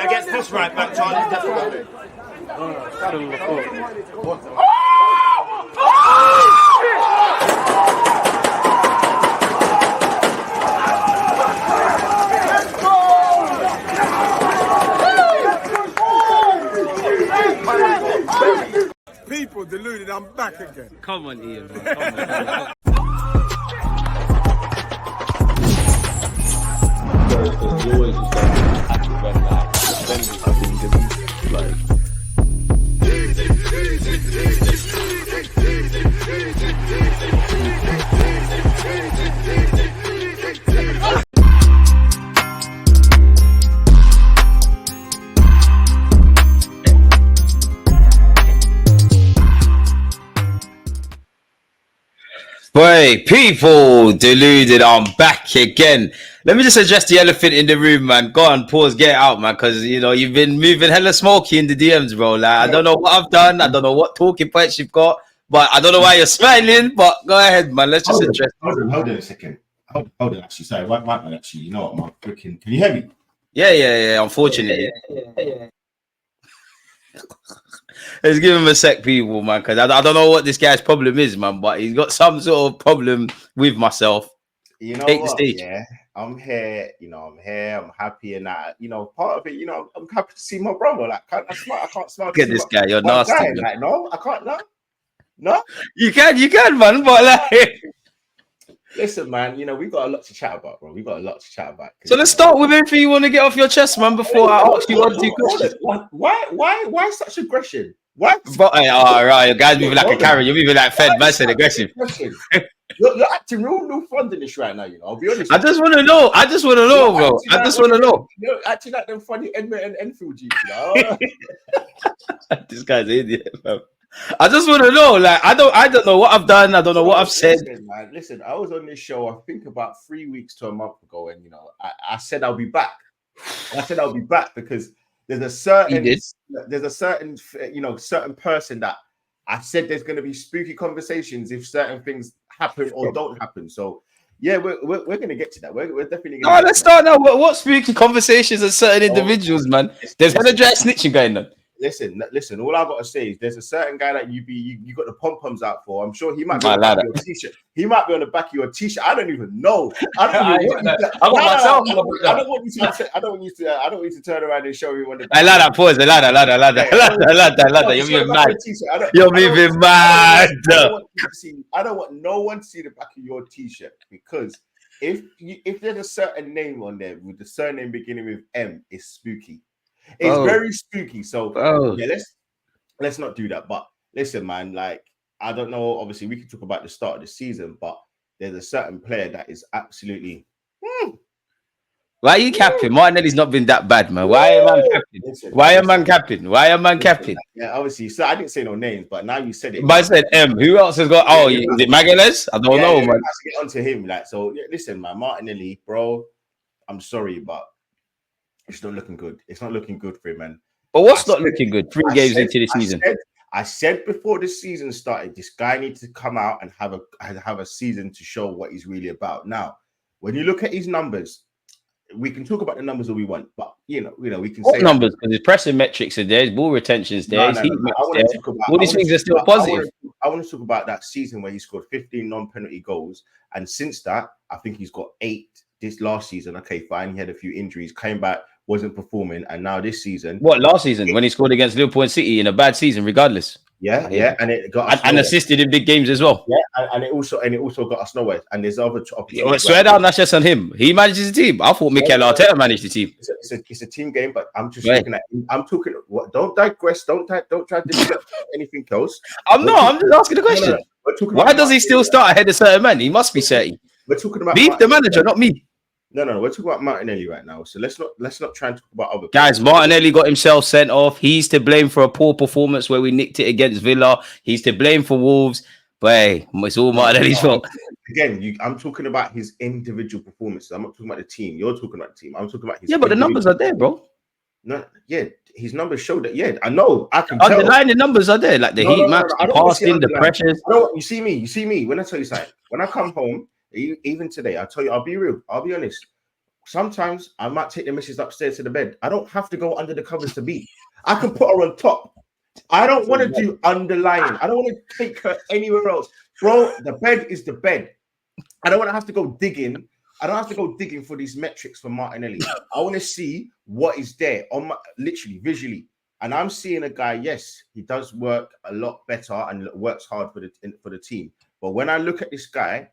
Against this right back, Charlie. That's right. People deluded, I'm back again. Come on, Ian, bro. Come on. You always just happy when Boy, people deluded. I'm back again. Let me just address the elephant in the room, man. Go on, pause, get out, man, because you know you've been moving hella smoky in the DMs, bro. Like, I don't know what I've done. I don't know what talking points you've got, but I don't know why you're smiling. But go ahead, man. Let's just address. Hold on a second. Hold on, actually. Sorry, right, actually. You know what, man? Freaking, can you hear me? Yeah. Unfortunately. Yeah. Let's give him a sec, people, man, because I don't know what this guy's problem is, man, but he's got some sort of problem with myself. You know what? Yeah, I'm here. You know, I'm here. I'm happy, and that. You know, part of it. You know, I'm happy to see my brother. Like, I can't smile. Look at this guy. You're nasty. Guy. Like, no, I can't. No. You can, man. But like, listen, man. You know, we got a lot to chat about, bro. We got a lot to chat about. So let's start with anything you want to get off your chest, man. Before I ask you one, two questions. Why such aggression? What? But all right, you guys moving like a carrot. You're moving like Fed, man. Said aggressive. You're acting real fond in this right now. You know, I'll be honest. I just want to know, bro. I just want to know. You're acting like them funny Edmund and Enfield Jeeps, you know. This guy's an idiot, man. I just want to know. Like, I don't know what I've done. I don't know what I've said. Listen, I was on this show, I think about 3 weeks to a month ago, and you know, I said I'll be back. I said I'll be back because there's a certain certain person that I said there's going to be spooky conversations if certain things happen or don't happen. So yeah, we're going to get to that. We're definitely going to let's start now. What spooky conversations with certain individuals, man? There's hella dry snitching going on. Listen. All I got to say is there's a certain guy that you got the pom-poms out for. I'm sure he might be on the back of your t-shirt. He might be on the back of your t-shirt. I don't even know. I don't want you to turn around and show me one. Lada, pause. Lada. You're moving mad. You're moving mad. I don't want no one to see the back of your t-shirt because if there's a certain name on there with the surname beginning with M, it's spooky. It's very spooky. So yeah, let's not do that. But listen, man, like I don't know. Obviously, we can talk about the start of the season, but there's a certain player that is absolutely. Why are you capping? Martinelli's not been that bad, man. Why am I capping? Why am I capping? Yeah, obviously. So I didn't say no names, but now you said it. But I said M. Who else has got? Oh, is it Magalhaes? I don't know, man. Let's get onto him. Like, so yeah, listen, man, Martinelli, bro. I'm sorry, but it's not looking good. It's not looking good for him, man. But what's not looking good? 3 games into the season. I said before the season started, this guy needs to come out and have a season to show what he's really about. Now, when you look at his numbers, we can talk about the numbers that we want, but you know, we can say numbers because his pressing metrics are there, his ball retention is there, all these things are still positive. I want to talk about that season where he scored 15 non-penalty goals, and since that, I think he's got 8 this last season. Okay, fine, he had a few injuries, came back, wasn't performing, and now this season. What, last season when he scored against Liverpool and City in a bad season, regardless? Yeah, and it got and assisted in big games as well. Yeah, and it also got us nowhere. And there's other opportunities. Swear down, that's just on him. He manages the team. I thought Mikel Arteta managed the team. It's a team game, but I'm just looking at. I'm talking. What? Don't digress. Don't try to deflect anything else. I'm just asking the question. Why does he still start ahead of certain men? He must be 30. We're talking about Beef the manager, not me. No. We're talking about Martinelli right now. So let's not try and talk about other guys. Players. Martinelli got himself sent off. He's to blame for a poor performance where we nicked it against Villa. He's to blame for Wolves. But hey, it's all Martinelli's fault. Again, I'm talking about his individual performances. I'm not talking about the team. You're talking about the team. I'm talking about his. Yeah, but the numbers are there, bro. No, yeah, his numbers show that. Yeah, I know. I can tell. Underlying the numbers are there, like the heat maps, the passing, the pressures. You see me. When I tell you something, when I come home, even today, I'll tell you, I'll be real. I'll be honest. sometimes I might take the missus upstairs to the bed. I don't have to go under the covers to beat. I can put her on top. I don't want to do underlying. I don't want to take her anywhere else. Bro, the bed is the bed. I don't want to have to go digging. I don't have to go digging for these metrics for Martinelli. I want to see what is there on my literally visually. And I'm seeing a guy, yes, he does work a lot better and works hard for the team. But when I look at this guy,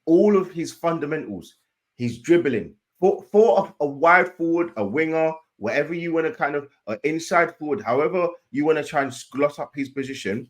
all of his fundamentals, he's dribbling for a wide forward, a winger, whatever you want to kind of inside forward, however you want to try and slot up his position,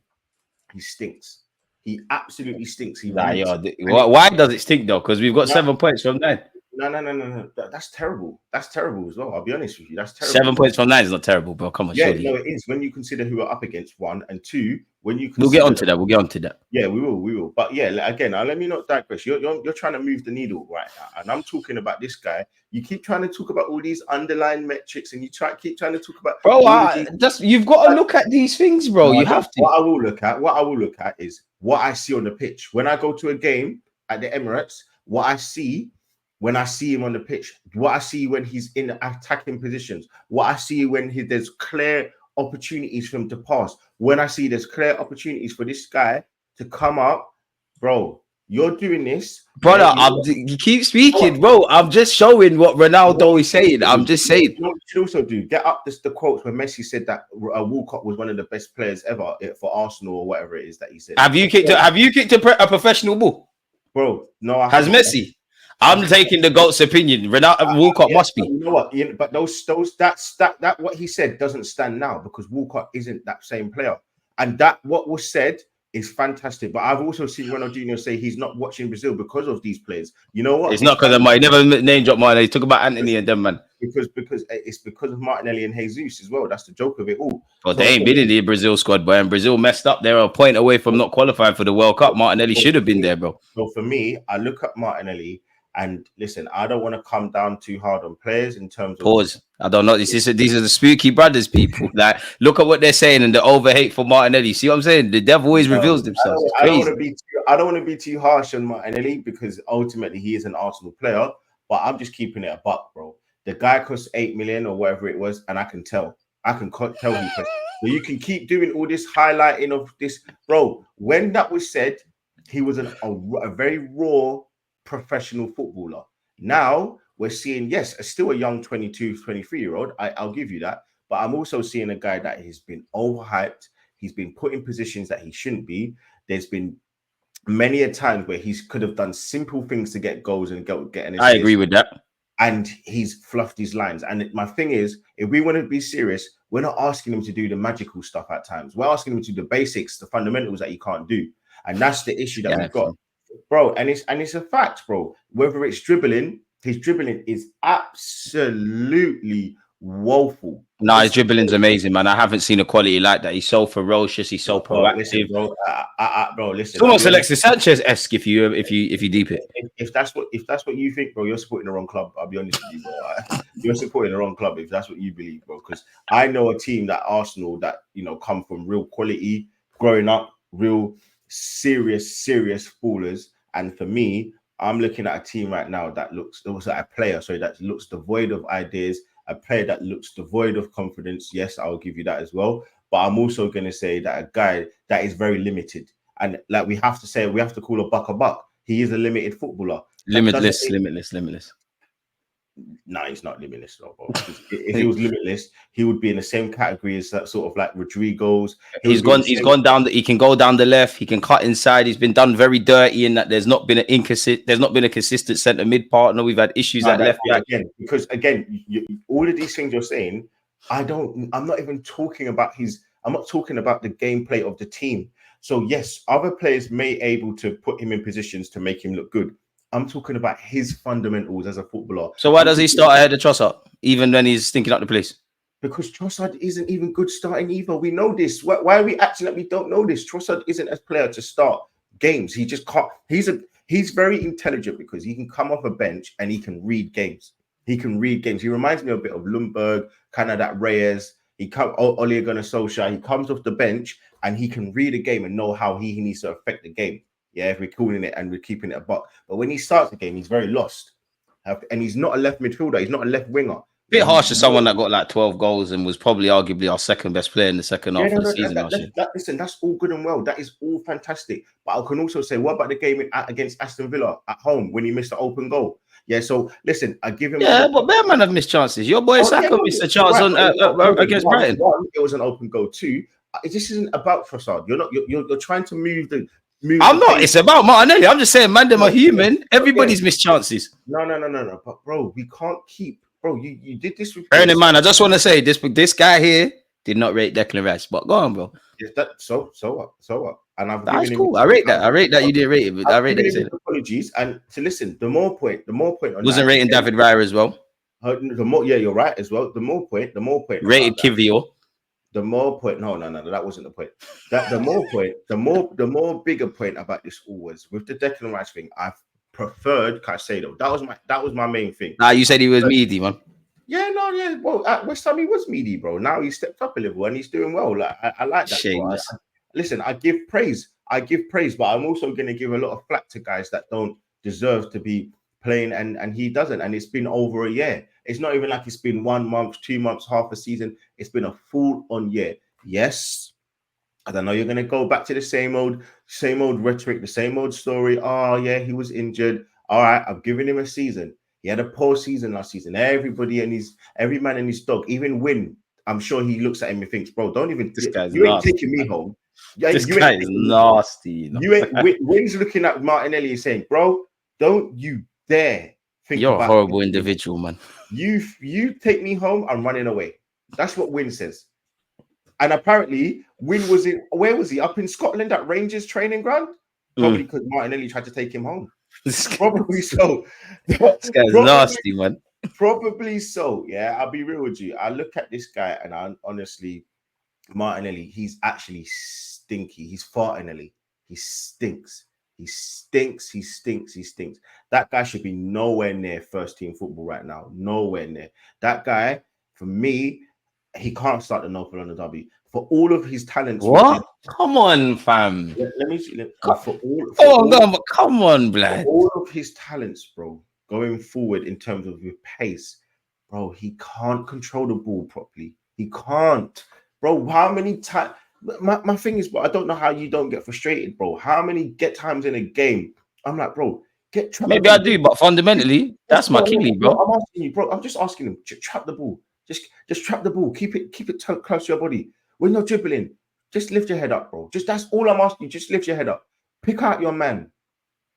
he stinks. He absolutely stinks. Why does it stink though? Because we've got 7 points from 9. No. That's terrible. That's terrible as well. I'll be honest with you. That's terrible. 7 points from 9 is not terrible, bro. Come on, yeah, surely. no, it is when you consider who are up against, 1 and 2. When you We'll get onto that. Yeah, we will. But yeah, again, let me not digress. You're trying to move the needle right now, and I'm talking about this guy. You keep trying to talk about all these underlying metrics, and you keep trying to talk about. Bro, you've got to look at these things, bro. You have to. What I will look at is what I see on the pitch. When I go to a game at the Emirates, what I see when I see him on the pitch, what I see when he's in attacking positions, what I see when there's clear opportunities for him to pass, when I see there's clear opportunities for this guy to come up, bro, you're doing this. Brother, you keep speaking, bro. I'm just showing what Ronaldo is saying. I'm just saying. What you should also do, get up the quotes where Messi said that Walcott was one of the best players ever for Arsenal or whatever it is that he said. Have you kicked a professional ball? Bro, no. Has Messi? I'm taking the GOAT's opinion. Walcott must be. You know what? But that what he said doesn't stand now because Walcott isn't that same player. And that what was said is fantastic. But I've also seen Ronaldinho say he's not watching Brazil because of these players. You know what? It's not because of Martinelli. He never name dropped Martinelli. He talk about Anthony and them, man. Because it's because of Martinelli and Jesus as well. That's the joke of it all. Well, they ain't been in the Brazil squad, boy. And Brazil messed up. They're a point away from not qualifying for the World Cup. Martinelli should have been there, bro. So for me, I look at Martinelli. And listen, I don't want to come down too hard on players in terms of pause. I don't know. These are the spooky brothers, people. Like, look at what they're saying and the over hate for Martinelli. See what I'm saying? The devil always reveals themselves. I don't want to be too harsh on Martinelli because ultimately he is an Arsenal player. But I'm just keeping it a buck, bro. The guy costs 8 million or whatever it was, and I can tell he costs. So you can keep doing all this highlighting of this, bro. When that was said, he was a very raw professional footballer. Now we're seeing, yes, still a young 22, 23-year-old. I'll give you that. But I'm also seeing a guy that has been overhyped. He's been put in positions that he shouldn't be. There's been many a time where he could have done simple things to get goals and get an assist. I agree with that. And he's fluffed his lines. And my thing is, if we want to be serious, we're not asking him to do the magical stuff at times. We're asking him to do the basics, the fundamentals that he can't do. And that's the issue that we've got. Bro, and it's a fact, bro. Whether it's dribbling, his dribbling is absolutely woeful. No, his dribbling's amazing, man. I haven't seen a quality like that. He's so ferocious. He's so proactive, listen, bro. Listen. It's almost Alexis Sanchez-esque if you deep it. If that's what you think, bro, you're supporting the wrong club. I'll be honest with you, bro. You're supporting the wrong club if that's what you believe, bro. Because I know a team that Arsenal that come from real quality, growing up, real serious footballers. And for me, I'm looking at a team right now that looks like a player, that looks devoid of ideas, a player that looks devoid of confidence. Yes, I'll give you that as well. But I'm also going to say that a guy that is very limited. And like we have to call a buck. He is a limited footballer. Limitless. No, he's not limitless, though, bro. If he was limitless, he would be in the same category as that sort of like Rodrigo's. He's gone down. He can go down the left. He can cut inside. He's been done very dirty in that. There's not been a consistent centre mid partner. We've had issues at left back. Because all of these things you're saying, I'm not even talking about I'm not talking about the gameplay of the team. So yes, other players may able to put him in positions to make him look good. I'm talking about his fundamentals as a footballer. So why does he start ahead of Trossard, even when he's stinking up the place? Because Trossard isn't even good starting either. We know this. Why are we acting like we don't know this? Trossard isn't a player to start games. He just can't. He's very intelligent because he can come off a bench and he can read games. He reminds me a bit of Lundberg, kind of that Reyes. Ole Gunnar Solskjaer. He comes off the bench and he can read a game and know how he needs to affect the game. Yeah, if we're calling it and we're keeping it a buck. But when he starts the game, he's very lost. And he's not a left midfielder. He's not a left winger. Bit harsh to someone that got like 12 goals and was probably arguably our second best player in the second half of the season last year. Listen, that's all good and well. That is all fantastic. But I can also say, what about the game against Aston Villa at home when he missed the open goal? Yeah, so listen, I give him. Yeah, but bear man have missed chances. Your boy Saka missed a chance against Brighton. One, it was an open goal. Two, this isn't about Trossard. You're trying to move the. I'm not. It's about Martinelli. I'm just saying, man, them are human. Everybody's missed chances. No. But bro, we can't keep. Bro, you did this with. Bearing in mind, I just want to say this guy here did not rate Declan Rice. But go on, bro. Yes, so what? And that's cool. I rate that. I rate that you didn't rate it. But I rate that you said apologies. And to listen, the more point. On wasn't rating David Raya as well. The more, yeah, you're right as well. The more point. Rated Kivio. The more point. No, that wasn't the point. The more point. The more bigger point about this all was with the Declan Rice thing. I preferred Caicedo. That was my main thing. You said he was meaty, man. Yeah. Well, at West Ham he was meaty, bro. Now he's stepped up a level and he's doing well. Like I like that. Listen, I give praise, but I'm also going to give a lot of flack to guys that don't deserve to be playing, and he doesn't. And it's been over a year. It's not even like it's been 1 month, 2 months, half a season. It's been a full-on year. Yes, I don't know. You're going to go back to the same old rhetoric, the same old story. Oh yeah, he was injured. All right, I've given him a season. He had a poor season last season. Every man and his dog, even Win. I'm sure he looks at him and thinks, bro, don't even. You ain't taking me home. This guy is nasty. Win's looking at Martinelli and saying, bro, don't you dare think you're a horrible individual, man. You take me home, I'm running away. That's what Win says. And apparently, Win was where was he? Up in Scotland at Rangers training ground? Probably because Martinelli tried to take him home. Probably so. This guy's nasty, man. Probably so. Yeah, I'll be real with you. I look at this guy and I honestly, Martinelli, he's actually stinky. He's fartinelli. He stinks. He stinks. That guy should be nowhere near first team football right now. Nowhere near. That guy, for me, he can't start the North London derby. For all of his talents. What? Come on, fam. Let me see. Come on, blood. For all of his talents, bro, going forward in terms of with pace, bro, he can't control the ball properly. He can't. Bro, how many times? My thing is, bro, I don't know how you don't get frustrated, bro. How many times in a game? I'm like, bro, get trapped. Maybe I do, but fundamentally, that's my killing, bro. I'm asking you, bro. I'm just asking him, trap the ball. Just trap the ball. Keep it close to your body. When you're dribbling, just lift your head up, bro. That's all I'm asking you. Just lift your head up. Pick out your man.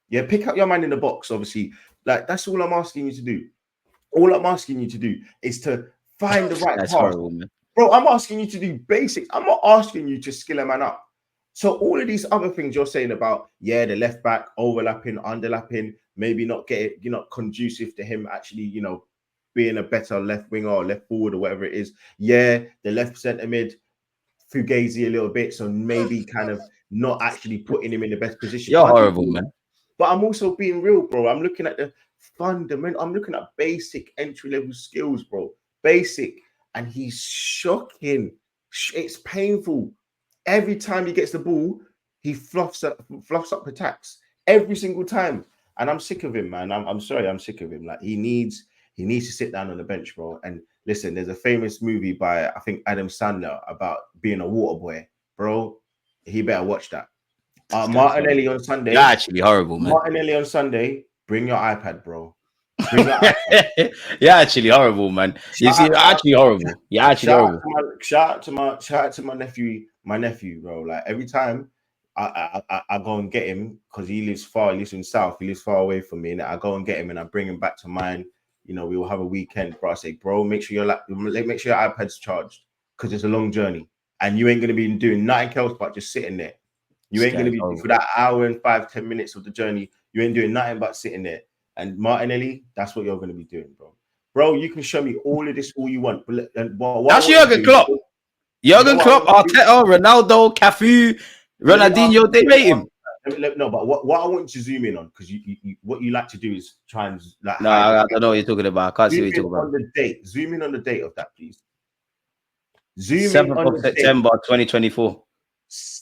Yeah, pick out your man in the box, obviously. Like, that's all I'm asking you to do. All I'm asking you to do is to find the right pass. Horrible, man. Bro, I'm asking you to do basics. I'm not asking you to skill a man up. So all of these other things you're saying about, yeah, the left back overlapping, underlapping, maybe not conducive to him actually, being a better left winger or left forward or whatever it is. Yeah, the left centre mid, Fugazi a little bit, so maybe kind of not actually putting him in the best position. You're horrible, man. But I'm also being real, bro. I'm looking at the fundamental. I'm looking at basic entry-level skills, bro. Basic. And he's shocking. It's painful. Every time he gets the ball, he fluffs up attacks. Every single time. And I'm sick of him, man. I'm sorry, I'm sick of him. Like, he needs to sit down on the bench, bro. And listen, there's a famous movie by, I think, Adam Sandler about being a water boy. Bro, he better watch that. Martinelli on Sunday. You're actually horrible, man. Martinelli on Sunday, bring your iPad, bro. You're actually horrible, man. You're actually horrible. You're actually horrible. Shout out to my nephew, bro. Like, every time I go and get him, because he lives in South, he lives far away from me, and I go and get him and I bring him back to mine. We will have a weekend, bro. I say, bro, make sure your iPad's charged, because it's a long journey, and you ain't gonna be doing nothing else but just sitting there. You ain't gonna be for that hour and 5-10 minutes of the journey. You ain't doing nothing but sitting there. And Martinelli, that's what you're going to be doing, bro. Bro, you can show me all of this all you want. But that's Jurgen Klopp. Jurgen Klopp, Arteta, Ronaldo, Cafu, Ronaldinho, they rate him. No, but what I want you to zoom in on, because what you like to do is try and like. No, I don't know what you're talking about. I can't see what you're talking about. On the date. Zoom in on the date of that, please. 7th of September 2024.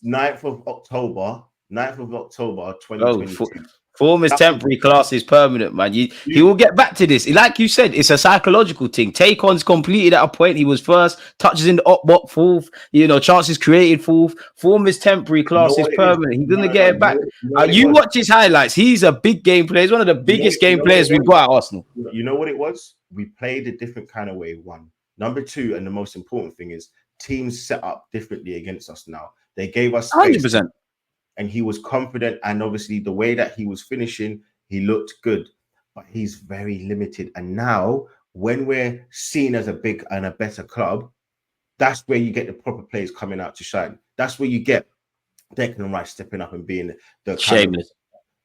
9th of October 2022. Form is temporary, class is permanent, man. He will get back to this. Like you said, it's a psychological thing. Take-on's completed at a point. He was first, touches in the up box fourth, chances created fourth. Form is temporary, class is permanent. He's gonna get it back. You watch his highlights. He's a big game player. He's one of the biggest game players we've got at Arsenal. You know what it was? We played a different kind of way, one. Number two, and the most important thing is teams set up differently against us now. They gave us space. 100%. And he was confident, and obviously the way that he was finishing, he looked good, but he's very limited. And now, when we're seen as a big and a better club, that's where you get the proper players coming out to shine. That's where you get Declan Rice stepping up and being the shameless,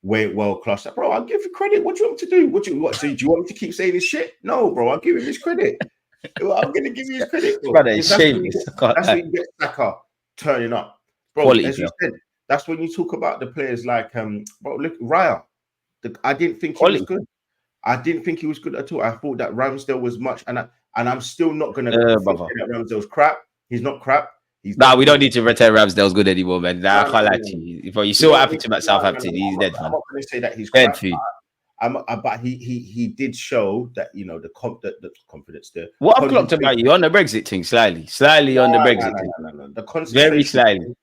world class. Bro, I'll give you credit. What do you want me to do? So do you want me to keep saying this shit? No, bro, I'll give him his credit. I'm going to give you his credit. Bro. Brother, it's shameless. That's when you get Saka turning up. Bro, quality, as you said, that's when you talk about the players like, bro, look, Raya. I didn't think he was good. I didn't think he was good at all. I thought that Ramsdale was much, and I'm still not going to say that Ramsdale's crap. He's not crap. We don't need to pretend Ramsdale's good anymore, man. I can't lie to you. If you saw what happened to him at Southampton, he's dead, man. I'm not going to say that he's crap. But he did show that, the confidence there. What I've clocked about you on the Brexit thing, slightly on the Brexit thing. No. The very slightly.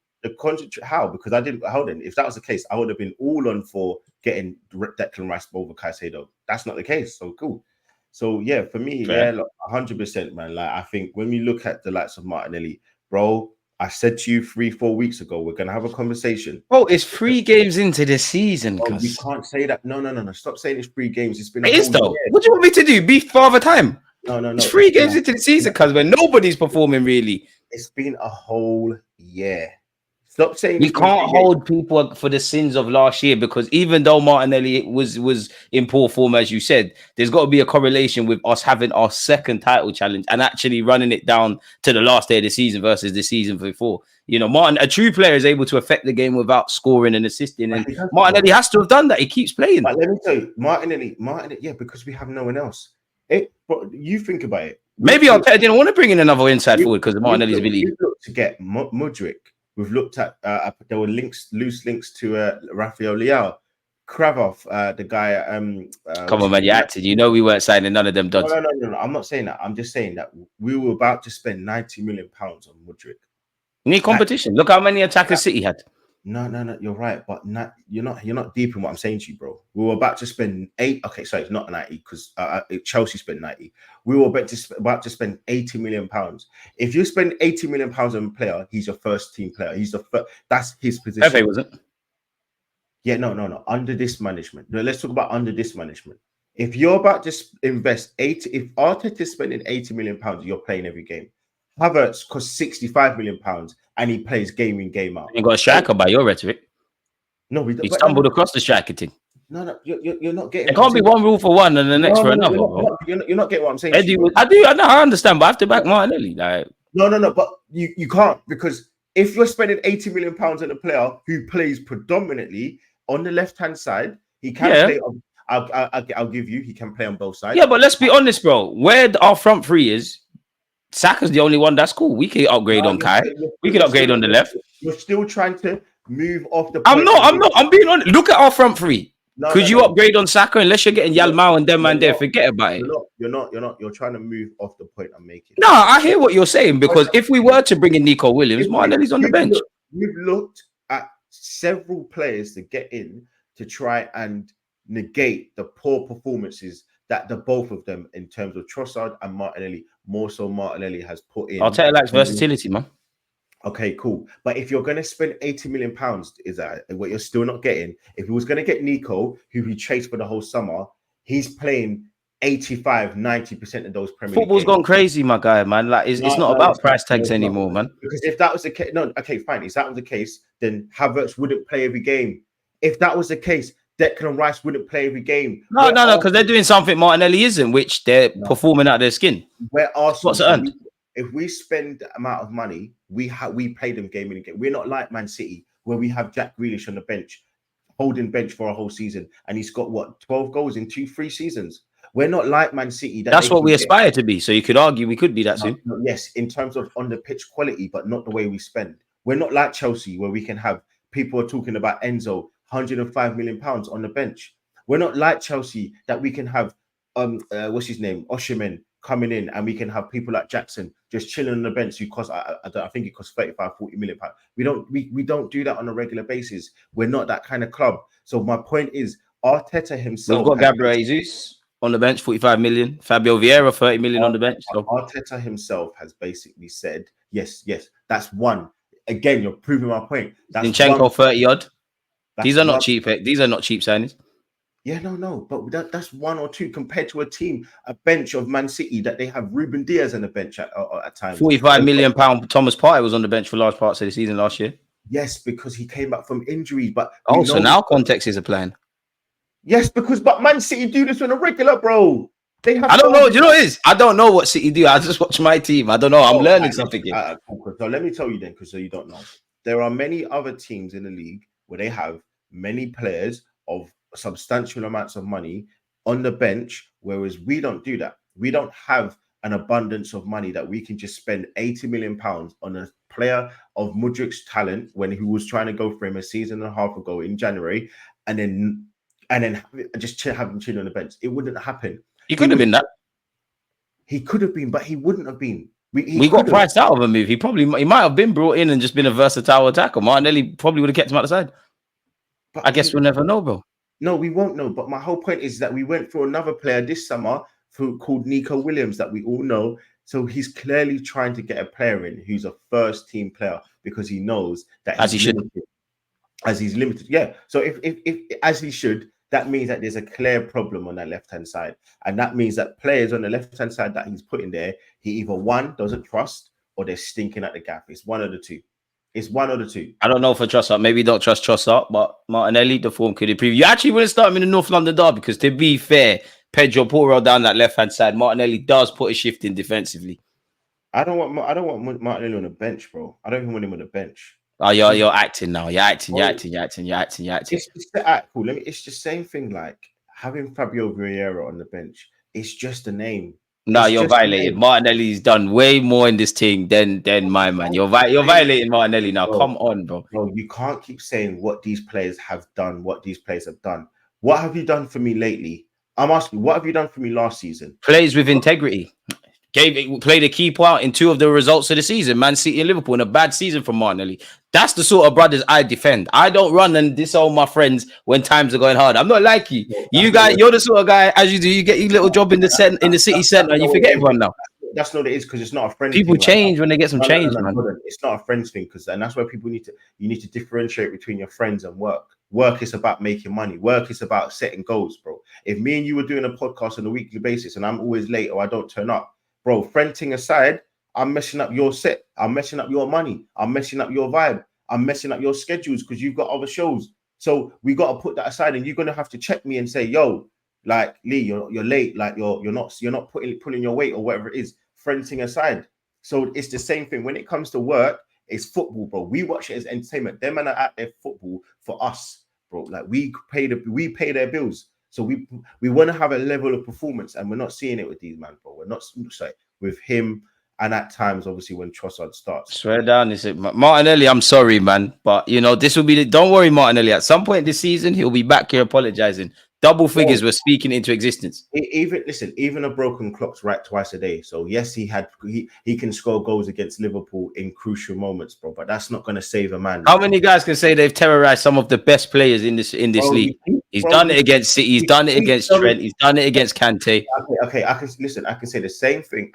How? Because I didn't. Hold on. If that was the case, I would have been all on for getting Declan Rice over Caicedo. That's not the case. So cool. So yeah, for me, fair. 100%, man. Like I think when we look at the likes of Martinelli, bro, I said to you 3-4 weeks ago, we're gonna have a conversation. Oh, it's 3 games into the season. Oh, we can't say that. No. Stop saying it's 3 games. It's been. It is though. Year. What do you want me to do? Be Father Time? No. It's 3 games into the season, because when nobody's performing really. It's been a whole year. Stop saying we can't hold people for the sins of last year, because even though Martinelli was in poor form, as you said, there's got to be a correlation with us having our second title challenge and actually running it down to the last day of the season versus the season before. A true player is able to affect the game without scoring and assisting, and Martinelli has to have done that. He keeps playing. But let me tell you, Martinelli, yeah, because we have no one else. But you think about it. Maybe Arteta didn't want to bring in another inside forward because of Martinelli's ability. We've looked to get Mudryk. We've looked at there were loose links to Rafael Leao, Kravov, the guy. Come on, man, you acted. You know we weren't signing none of them duds. No. I'm not saying that. I'm just saying that we were about to spend £90 million on Mudryk. You need competition. Look how many attackers City had. No, you're right, but you're not deep in what I'm saying to you, bro. We were about to spend 8. Okay, sorry, it's not 90 because Chelsea spent 90. We were about to spend £80 million. If you spend £80 million on a player, he's your first team player. He's the first. That's his position. FA wasn't. Yeah, no. Under this management, let's talk about under this management. If you're about to invest 80, if Arteta is spending £80 million, you're playing every game. Havertz costs £65 million and he plays game in, game out. You got a striker by your rhetoric. No, he stumbled across the striker thing. No, you're not getting. It can't be one rule for one and the next for another. You're not getting what I'm saying. I understand, but I have to back Martinelli. No, but you can't, because if you're spending £80 million on a player who plays predominantly on the left-hand side, he can play on. I'll give you. He can play on both sides. Yeah, but let's be honest, bro. Where our front three is, Saka's the only one that's cool. We can upgrade on Kai. We can upgrade on the left. You're still trying to move off the. I'm not. I'm being honest. Look at our front three. Could you upgrade on Saka unless you're getting Yalmao and them man there? Forget about it. You're not. You're trying to move off the point I'm making. No, I hear what you're saying, because if we were to bring in Nico Williams, Martinelli's on the bench. We've looked at several players to get in to try and negate the poor performances that the both of them, in terms of Trossard and Martinelli, more so Martinelli has put in. Arteta likes versatility, man. Okay, cool. But if you're going to spend £80 million, is that what you're still not getting? If he was going to get Nico, who he chased for the whole summer, he's playing 85-90% of those Premier League Football's gone crazy, my guy, man. Like it's not about price tags anymore, man. Because if that was the case, okay, fine. If that was the case, then Havertz wouldn't play every game. If that was the case, Declan Rice wouldn't play every game. No, because they're doing something Martinelli isn't, which they're performing out of their skin. Where Arsenal, what's earned? If we spend the amount of money, we play them game in and game. We're not like Man City, where we have Jack Grealish on the bench, holding bench for a whole season, and he's got 12 goals in 2-3 seasons. We're not like Man City. That's what we aspire to be. So you could argue we could be that soon. Yes, in terms of on the pitch quality, but not the way we spend. We're not like Chelsea, where we can have people are talking about Enzo £105 million on the bench. We're not like Chelsea that we can have what's his name, Osherman coming in, and we can have people like Jackson just chilling on the bench who cost I think it costs 35-40 million pounds. We don't do that on a regular basis. We're not that kind of club. So my point is, Arteta himself. We've got Gabriel Jesus on the bench, 45 million. Fabio Vieira, 30 million on the bench. So Arteta himself has basically said, yes, that's one. Again, you're proving my point. That's Zinchenko, 30 odd. These are not cheap. These are not cheap signings. Yeah, no, but that's one or two compared to a bench of Man City that they have Ruben Diaz on the bench at times. 45 million pound. Thomas Partey was on the bench for large parts of the season last year. Yes, because he came back from injury. But so now context is a plan. Yes, but Man City do this on a regular, bro. They have. I don't know. Do you know what it is? I don't know what City do. I just watch my team. I don't know. I'm learning something here. So let me tell you then, because you don't know. There are many other teams in the league where they have many players of substantial amounts of money on the bench, whereas we don't do that. We don't have an abundance of money that we can just spend 80 million pounds on a player of Mudrik's talent when he was trying to go for him a season and a half ago in January, and then just have him chilling on the bench. It wouldn't happen. He could have been that. He could have been, but he wouldn't have been. We got priced out of a move. He might have been brought in and just been a versatile attacker. Martinelli probably would have kept him out the side. But I guess we'll never know, bro. No, we won't know. But my whole point is that we went for another player this summer called Nico Williams that we all know. So he's clearly trying to get a player in who's a first team player because he knows that as he's limited. Yeah. So if as he should, that means that there's a clear problem on that left hand side, and that means that players on the left hand side that he's putting there, he either one doesn't trust or they're stinking at the gap. It's one of the two. I don't know for Trossard. Maybe don't trust Trossard, but Martinelli, the form could improve. You actually wouldn't start him in the North London derby because, to be fair, Pedro Porro down that left-hand side, Martinelli does put a shift in defensively. I don't want Martinelli on the bench, bro. I don't even want him on the bench. Oh, you're acting now. You're acting. It's the act. Cool. It's the same thing like having Fabio Vieira on the bench. It's just a name. No, you're violating. Martinelli's done way more in this thing than my man. You're violating Martinelli now. Bro, come on, bro. Bro, you can't keep saying what these players have done, what these players have done. What have you done for me lately? I'm asking, what have you done for me last season? Plays with integrity. Played a key part in two of the results of the season, Man City and Liverpool, in a bad season for Martinelli. That's the sort of brothers I defend. I don't run and disown my friends when times are going hard. I'm not like you. You guys, you're the sort of guy, as you do, you get your little job in the city centre and you forget everyone now. That's not what it is, because it's not a friend. People change when they get some change, man. It's not a friends thing, and that's why people need to differentiate between your friends and work. Work is about making money. Work is about setting goals, bro. If me and you were doing a podcast on a weekly basis and I'm always late or I don't turn up, bro, friending aside, I'm messing up your set. I'm messing up your money. I'm messing up your vibe. I'm messing up your schedules because you've got other shows. So we got to put that aside, and you're gonna have to check me and say, "Yo, like Lee, you're late. Like you're not pulling your weight or whatever it is." Friending aside, so it's the same thing when it comes to work. It's football, bro. We watch it as entertainment. Them men are out there football for us, bro. Like we pay their bills. So we want to have a level of performance, and we're not seeing it with these man, bro. We're not with him, and at times, obviously, when Trossard starts. Swear down, is it Martinelli? I'm sorry, man, but this will be. Don't worry, Martinelli. At some point this season, he'll be back here apologizing. Double figures were speaking into existence. Even a broken clock's right twice a day. So yes, he can score goals against Liverpool in crucial moments, bro. But that's not going to save a man. How many guys can say they've terrorized some of the best players in this league? He's done it against City. He's done it against Trent. He's done it against Kante. Okay. I can say the same thing.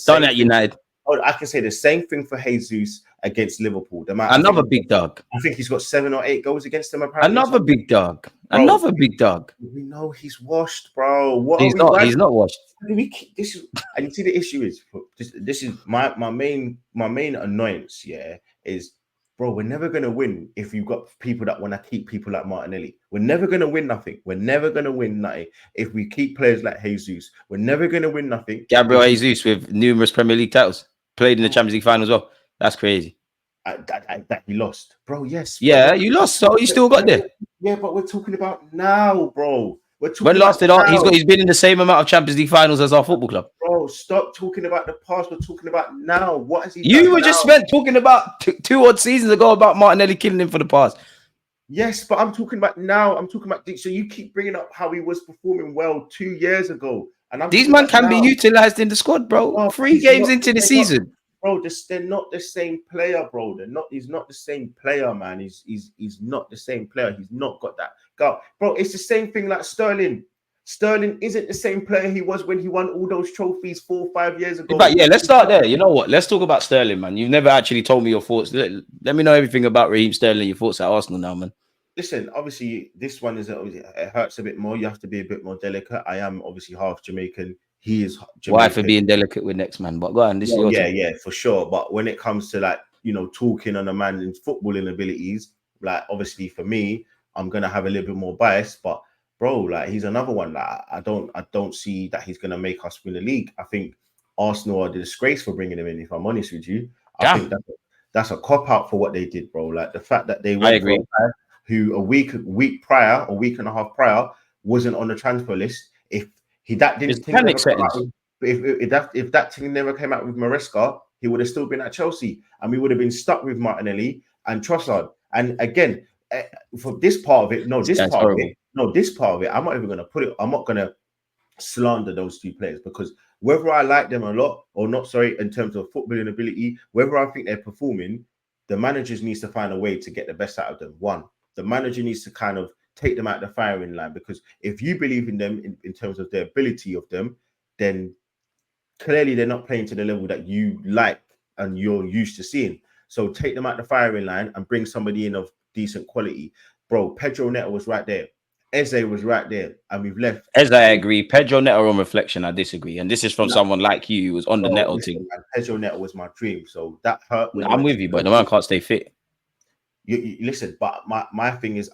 Done at United. Oh, I can say the same thing for Jesus against Liverpool. Another big dog. I think he's got 7 or 8 goals against them. Apparently, another big dog. Bro, another big dog. We know he's washed, bro. He's not washed. And you see, the issue is this is my main annoyance. Yeah, is bro, we're never gonna win if you've got people that want to keep people like Martinelli. We're never gonna win nothing. We're never gonna win nothing if we keep players like Jesus. We're never gonna win nothing. Gabriel Jesus with numerous Premier League titles, played in the Champions League final as well. That's crazy. That he lost, bro. Yes. Yeah, you lost, so you still got there. Yeah, but we're talking about now, bro. When last did he's been in the same amount of Champions League finals as our football club. Bro, stop talking about the past. We're talking about now. What has he? You were just talking about 2 odd seasons ago about Martinelli killing him for the past. Yes, but I'm talking about now. I'm talking about so you keep bringing up how he was performing well 2 years ago, and I'm These talking men about can be now. utilized in the squad, bro. Oh, 3 games into the season. Bro. They're not the same player, bro. They're not. He's not the same player, man. He's not the same player. He's not got that go, bro. It's the same thing like Sterling. Sterling isn't the same player he was when he won all those trophies 4 or 5 years ago. But yeah, let's start there. You know what? Let's talk about Sterling, man. You've never actually told me your thoughts. Let me know everything about Raheem Sterling, your thoughts at Arsenal now, man. Listen, obviously, this one is it hurts a bit more. You have to be a bit more delicate. I am obviously half Jamaican. He is Jamaican. Why for being delicate with next man? But go on, this is your turn. Yeah, for sure. But when it comes to like talking on a man's footballing abilities, like obviously for me, I'm gonna have a little bit more bias. But bro, like he's another one. Like I don't see that he's gonna make us win the league. I think Arsenal are the disgrace for bringing him in. If I'm honest with you, I think that's a cop out for what they did, bro. Like the fact that they went for a guy who a week prior, a week and a half prior, wasn't on the transfer list. If that thing never came out with Maresca, he would have still been at Chelsea, and we would have been stuck with Martinelli and Trossard. And again, for this part of it, this part of it, I'm not even going to put it. I'm not going to slander those two players because whether I like them a lot or not, in terms of footballing ability, whether I think they're performing, the managers needs to find a way to get the best out of them. One, the manager needs to kind of take them out the firing line, because if you believe in them in terms of the ability of them, then clearly they're not playing to the level that you like and you're used to seeing. So take them out the firing line and bring somebody in of decent quality. Bro, Pedro Neto was right there. Eze was right there, and we've left. As I agree, Pedro Neto on reflection, I disagree, and this is from someone like you who was on the Neto team. Pedro Neto was my dream, so that hurt. I'm with you, but the man can't stay fit. You listen, but my thing is,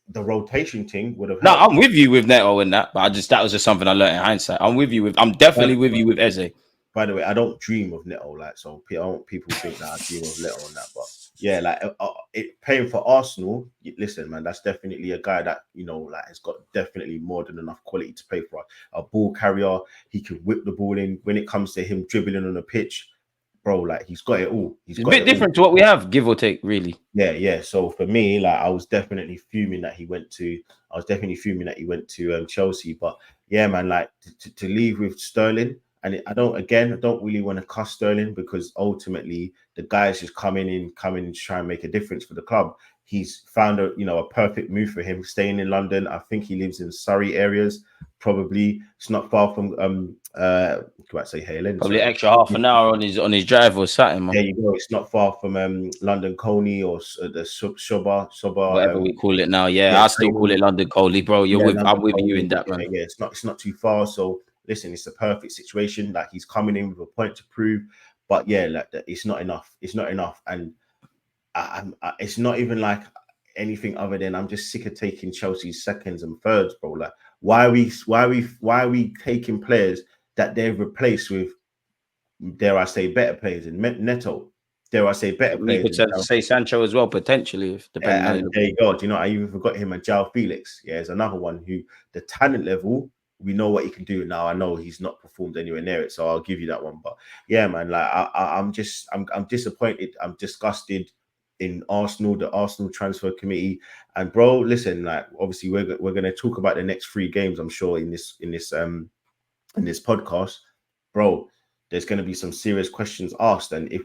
the rotation thing would have. No, I'm with you with Neto and that, but that was just something I learned in hindsight. I'm definitely with you with Eze. By the way, I don't dream of Neto, like, so I don't people think that I dream of Neto and that, but yeah, like paying for Arsenal. Listen, man, that's definitely a guy that like has got definitely more than enough quality to pay for a ball carrier. He can whip the ball in. When it comes to him dribbling on the pitch, bro, like he's got it all. It's a bit different to what we have, give or take, really. Yeah. So for me, like, I was definitely fuming that he went to Chelsea. But yeah, man, like to leave with Sterling. And I don't really want to cuss Sterling, because ultimately the guy's just coming in to try and make a difference for the club. He's found a perfect move for him, staying in London. I think he lives in Surrey areas. Probably it's not far from probably extra half an hour on his drive or something, man. There you go. It's not far from London Colney or the Soba, whatever we call it now. Yeah, I still call it London Colney, bro. I'm with you in that, man. Yeah, it's not too far. So listen, it's a perfect situation. Like, he's coming in with a point to prove, but yeah, like it's not enough. It's not enough, and it's not even like anything other than I'm just sick of taking Chelsea's seconds and thirds, bro. Like, why are we taking players that they've replaced with, dare I say, better players in Neto? Dare I say better players? You could say Sancho as well, potentially, if depending. There you go. I even forgot him and João Felix. Yeah, there's another one who the talent level, we know what he can do now. I know he's not performed anywhere near it, so I'll give you that one. But yeah, man, like I'm disappointed. I'm disgusted in Arsenal, the Arsenal transfer committee. And bro, listen, like, obviously we're going to talk about the next 3 games, I'm sure, in this podcast, bro. There's going to be some serious questions asked, and if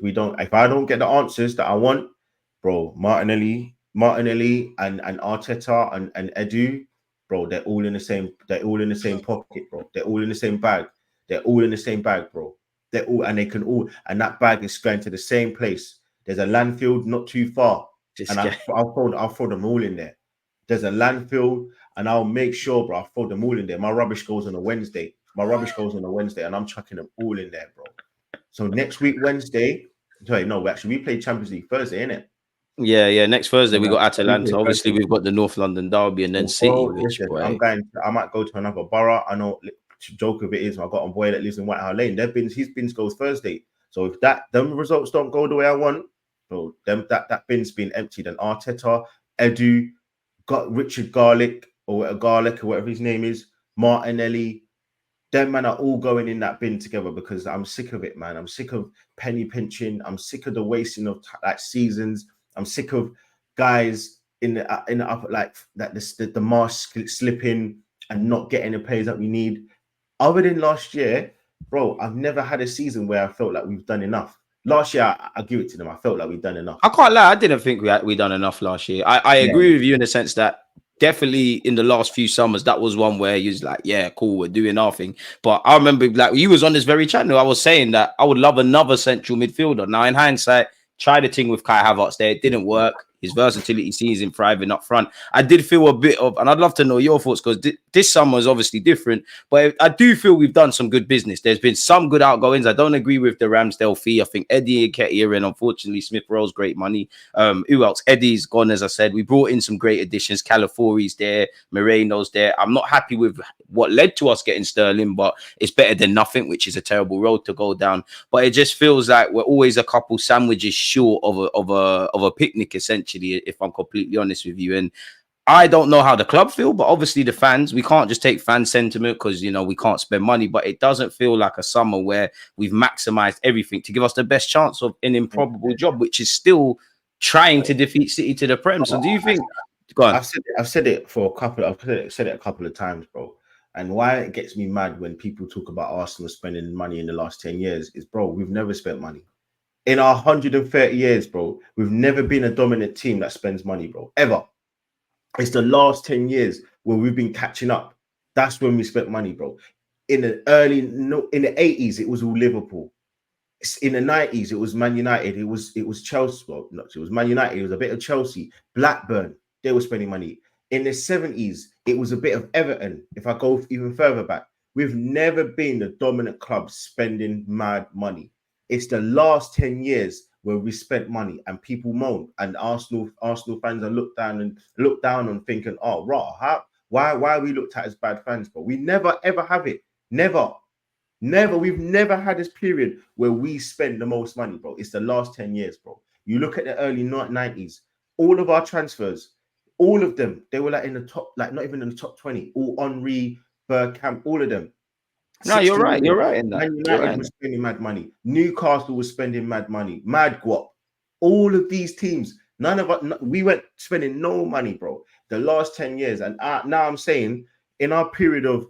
I don't get the answers that I want, bro, Martinelli and Arteta and Edu, bro, they're all in the same pocket, bro. They're all in the same bag. Bro. They're all, and they can all, and that bag is going to the same place. There's a landfill not too far, I'll throw them all in there. There's a landfill, and I'll make sure, bro, I'll throw them all in there. My rubbish goes on a Wednesday, and I'm chucking them all in there, bro. So next week, Wednesday, we play Champions League Thursday, innit? Yeah. Next Thursday we got Atalanta. Obviously, we've got the North London derby and then City. I might go to another borough. I know. Joke of it is, I got a boy that lives in White Hart Lane. His bins goes Thursday. So if them results don't go the way I want, bro, that bin's been emptied. And Arteta, Edu, got Richard Garlic or whatever his name is, Martinelli, them man are all going in that bin together, because I'm sick of it, man. I'm sick of penny pinching. I'm sick of the wasting of seasons. I'm sick of guys in the upper, like that the mask slipping and not getting the players that we need. Other than last year, bro, I've never had a season where I felt like we've done enough. Last year, I give it to them. I felt like we've done enough. I can't lie. I didn't think we done enough last year. I agree with you in the sense that definitely in the last few summers, that was one where you was like, yeah, cool, we're doing our thing. But I remember like you was on this very channel. I was saying that I would love another central midfielder. Now, in hindsight, tried the thing with Kai Havertz there. It didn't work. His versatility sees him thriving up front. I did feel a bit of, and I'd love to know your thoughts because this summer is obviously different, but I do feel we've done some good business. There's been some good outgoings. I don't agree with the Ramsdale fee. I think Eddie and Nketiah and unfortunately Smith Rowe's great money. Who else? Eddie's gone, as I said. We brought in some great additions. Calafori's there. Moreno's there. I'm not happy with what led to us getting Sterling, but it's better than nothing, which is a terrible road to go down. But it just feels like we're always a couple sandwiches short of a picnic, essentially, if I'm completely honest with you. And I don't know how the club feel, but obviously the fans, we can't just take fan sentiment because, you know, we can't spend money, but it doesn't feel like a summer where we've maximized everything to give us the best chance of an improbable job, which is still trying to defeat City to the Prem. So do you think... Go on. I've said it a couple of times, bro. And why it gets me mad when people talk about Arsenal spending money in the last 10 years is, bro, we've never spent money. In our 130 years, bro, we've never been a dominant team that spends money, bro, ever. It's the last 10 years where we've been catching up. That's when we spent money, bro. In the 80s, it was all Liverpool. In the 90s, it was Man United. It was Chelsea. Well, it was Man United. It was a bit of Chelsea. Blackburn, they were spending money. In the 70s, it was a bit of Everton. If I go even further back, we've never been the dominant club spending mad money. It's the last 10 years where we spent money and people moan, and Arsenal fans are looked down on thinking, oh, why are we looked at as bad fans? But we never ever have it. Never. We've never had this period where we spend the most money, bro. It's the last 10 years, bro. You look at the early 90s, all of our transfers, all of them, they were like in the top, like not even in the top 20. All Henry, Bergkamp, all of them. No, you're right. You're right in that. Man United was spending mad money. Newcastle was spending mad money. Mad guap. All of these teams, none of us, we went spending no money, bro. The last 10 years. And now I'm saying in our period of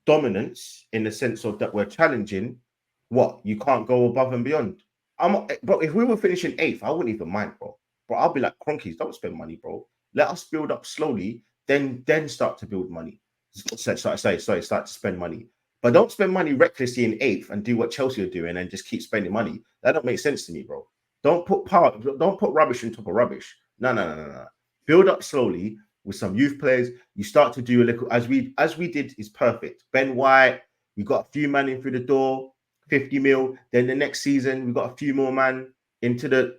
dominance, in the sense of that we're challenging, what? You can't go above and beyond. Bro, if we were finishing 8th, I wouldn't even mind, bro. But I'll be like, Cronkies, don't spend money, bro. Let us build up slowly, then start to build money. Start to spend money. But don't spend money recklessly in 8th and do what Chelsea are doing and just keep spending money. That don't make sense to me, bro. Don't put rubbish on top of rubbish. No. Build up slowly with some youth players. You start to do a little, as we did is perfect. Ben White, we got a few man in through the door, 50 mil. Then the next season, we got a few more man into the...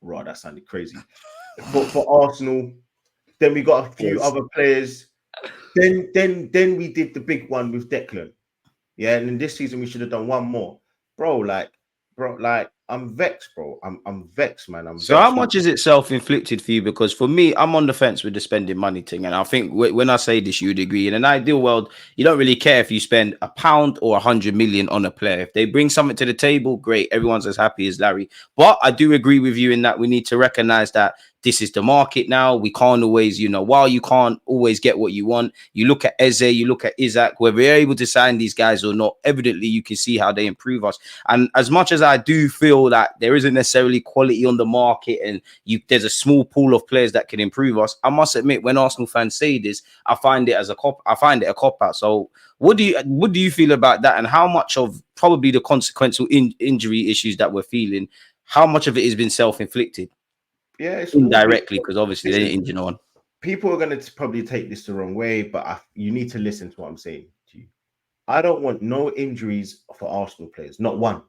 Right, that sounded crazy. For Arsenal, then we got a few other players. Then we did the big one with Declan. Yeah, and then this season we should have done one more. Bro, I'm vexed, bro. I'm vexed, man. So how much is it self-inflicted for you? Because for me, I'm on the fence with the spending money thing. And I think when I say this, you'd agree. In an ideal world, you don't really care if you spend £1 or 100 million on a player. If they bring something to the table, great. Everyone's as happy as Larry. But I do agree with you in that we need to recognize that this is the market now. We can't always, while you can't always get what you want, you look at Eze, you look at Isaac, whether we're able to sign these guys or not, evidently you can see how they improve us. And as much as I do feel that there isn't necessarily quality on the market and there's a small pool of players that can improve us, I must admit, when Arsenal fans say this, I find it a cop out. So what do you feel about that? And how much of probably the consequential injury issues that we're feeling, how much of it has been self-inflicted? Yeah, it's indirectly, because obviously they didn't injure no one. People are going to probably take this the wrong way, but you need to listen to what I'm saying to you. I don't want no injuries for Arsenal players. Not one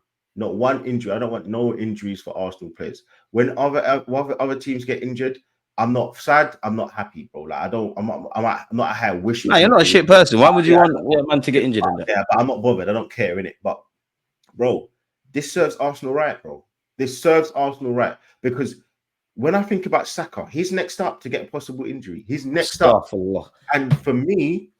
injury. I don't want no injuries for Arsenal players. When other teams get injured, I'm not sad. I'm not happy, bro. Like I'm not a high wish. No, you're not a shit person. Why would you want a man to get injured in that? Yeah, but I'm not bothered. I don't care, innit? But bro, this serves Arsenal right, bro. This serves Arsenal right, because when I think about Saka, he's next up to get a possible injury. He's next up. And for me,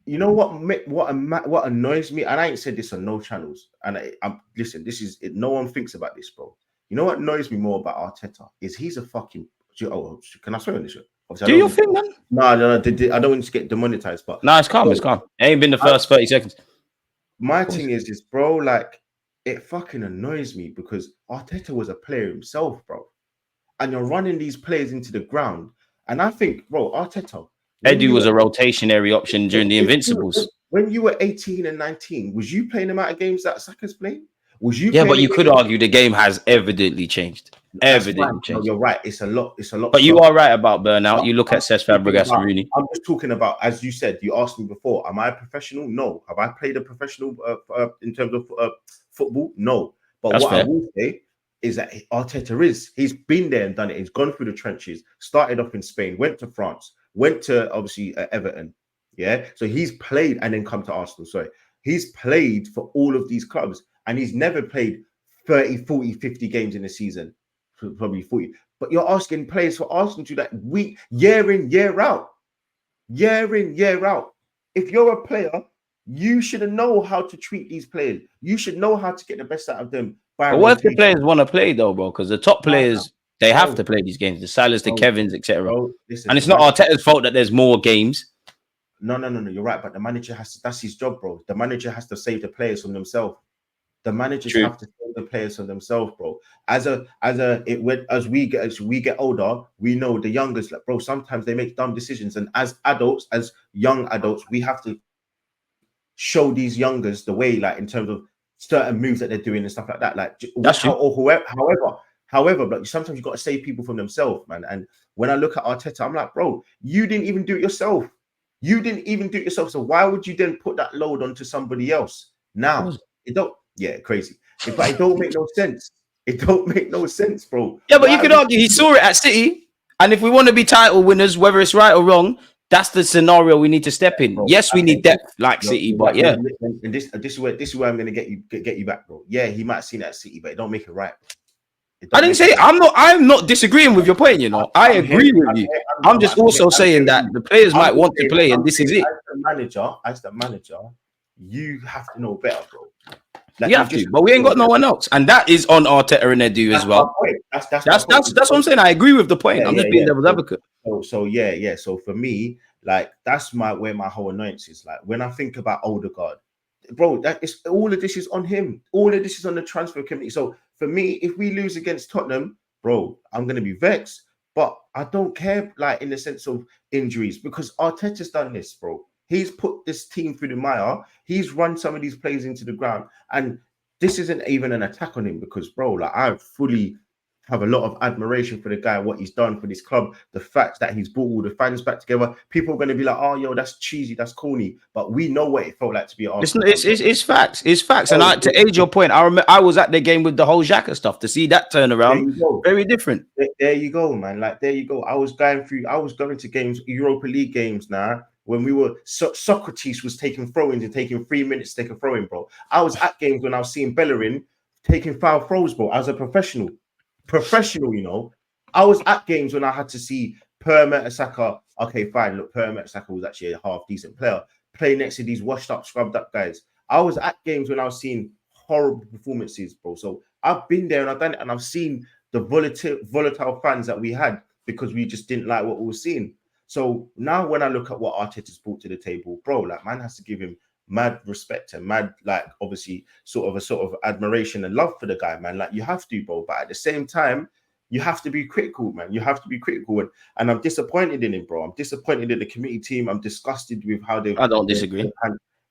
you know what annoys me? And I ain't said this on no channels. And listen, this is it. No one thinks about this, bro. You know what annoys me more about Arteta is he's a fucking Can I swear on this shit? Do your thing, man. No, I don't want to get demonetized, but No, it's calm. It's calm. It ain't been the first 30 seconds. My thing is, bro, like, it fucking annoys me because Arteta was a player himself, bro. And you're running these players into the ground. And I think, bro, Arteta. Edu was a rotationary option during the Invincibles. When you were 18 and 19, was you playing them out of games that Saka's playing? Was you? Yeah, but you could argue the game has evidently changed. Evidently changed. No, you're right. It's a lot. But you are right about burnout. You look at Cesc Fabregas, Rooney. I'm just talking about, as you said, you asked me before, am I a professional? No. Have I played a professional in terms of football? No. But That's what fair. I will say is that Arteta he's been there and done it. He's gone through the trenches, started off in Spain, went to France, went to obviously Everton. Yeah. So he's played and then come to Arsenal. Sorry. He's played for all of these clubs and he's never played 30, 40, 50 games in a season. Probably 40. But you're asking players for Arsenal to do that week, year in, year out. Year in, year out. If you're a player, you should know how to treat these players. You should know how to get the best out of them. But what if the players want to play though, bro? Because the top players, they have to play these games. The Salahs, the Kevins, etc. And it's not Arteta's fault that there's more games. No. You're right. But the manager has to, that's his job, bro. The manager has to save the players from themselves. The managers have to save the players from themselves, bro. As we get older, we know the youngest, like, bro, sometimes they make dumb decisions. And as adults, as young adults, we have to show these youngers the way, like in terms of certain moves that they're doing and stuff like that. Like that's however, but sometimes you got to save people from themselves, man. And when I look at Arteta, I'm like, bro, you didn't even do it yourself. So why would you then put that load onto somebody else? Now it don't. Yeah, crazy. But it don't make no sense. It don't make no sense, bro. Yeah, but you could argue he saw it at City, and if we want to be title winners, whether it's right or wrong, that's the scenario we need to step in. Bro, yes, we need depth like City, but yeah. And this is where I'm gonna get you back, bro. Yeah, he might have seen it at City, but it don't make it right. I didn't say I'm not disagreeing with your point, you know. I agree with you. I'm just also saying that the players might want to play, and this is it. As the manager, you have to know better, bro. Like you have to, but we ain't got no one else, and that is on Arteta and Edu as well. That's what I'm saying. I agree with the point. I'm just being devil's advocate. So for me, like that's where my whole annoyance is. Like when I think about Odegaard, bro, that is all of this is on him. All of this is on the transfer committee. So for me, if we lose against Tottenham, bro, I'm gonna be vexed. But I don't care, like in the sense of injuries, because Arteta's done this, bro. He's put this team through the mire. He's run some of these players into the ground. And this isn't even an attack on him because, bro, like I fully have a lot of admiration for the guy, what he's done for this club, the fact that he's brought all the fans back together. People are going to be like, oh, yo, that's cheesy, that's corny. But we know what it felt like to be Arsenal. It's facts. It's facts. And to aid your point, I remember I was at the game with the whole Xhaka stuff to see that turnaround. Very different. There you go, man. Like, there you go. I was going to games, Europa League games now. When we were Socrates was taking throw-ins and taking 3 minutes to take a throw-in, bro. I was at games when I was seeing Bellerin taking foul throws, bro. I was a professional, you know. I was at games when I had to see Per Mertesacker. Okay, fine. Look, Per Mertesacker was actually a half decent player. Play next to these washed up, scrubbed up guys. I was at games when I was seeing horrible performances, bro. So I've been there and I've done it, and I've seen the volatile fans that we had because we just didn't like what we were seeing. So now when I look at what Arteta's brought to the table, bro, like man has to give him mad respect and mad, like obviously sort of admiration and love for the guy, man. Like you have to, bro. But at the same time, you have to be critical, man. You have to be critical. And I'm disappointed in him, bro. I'm disappointed in the committee team. I'm disgusted with how I don't disagree.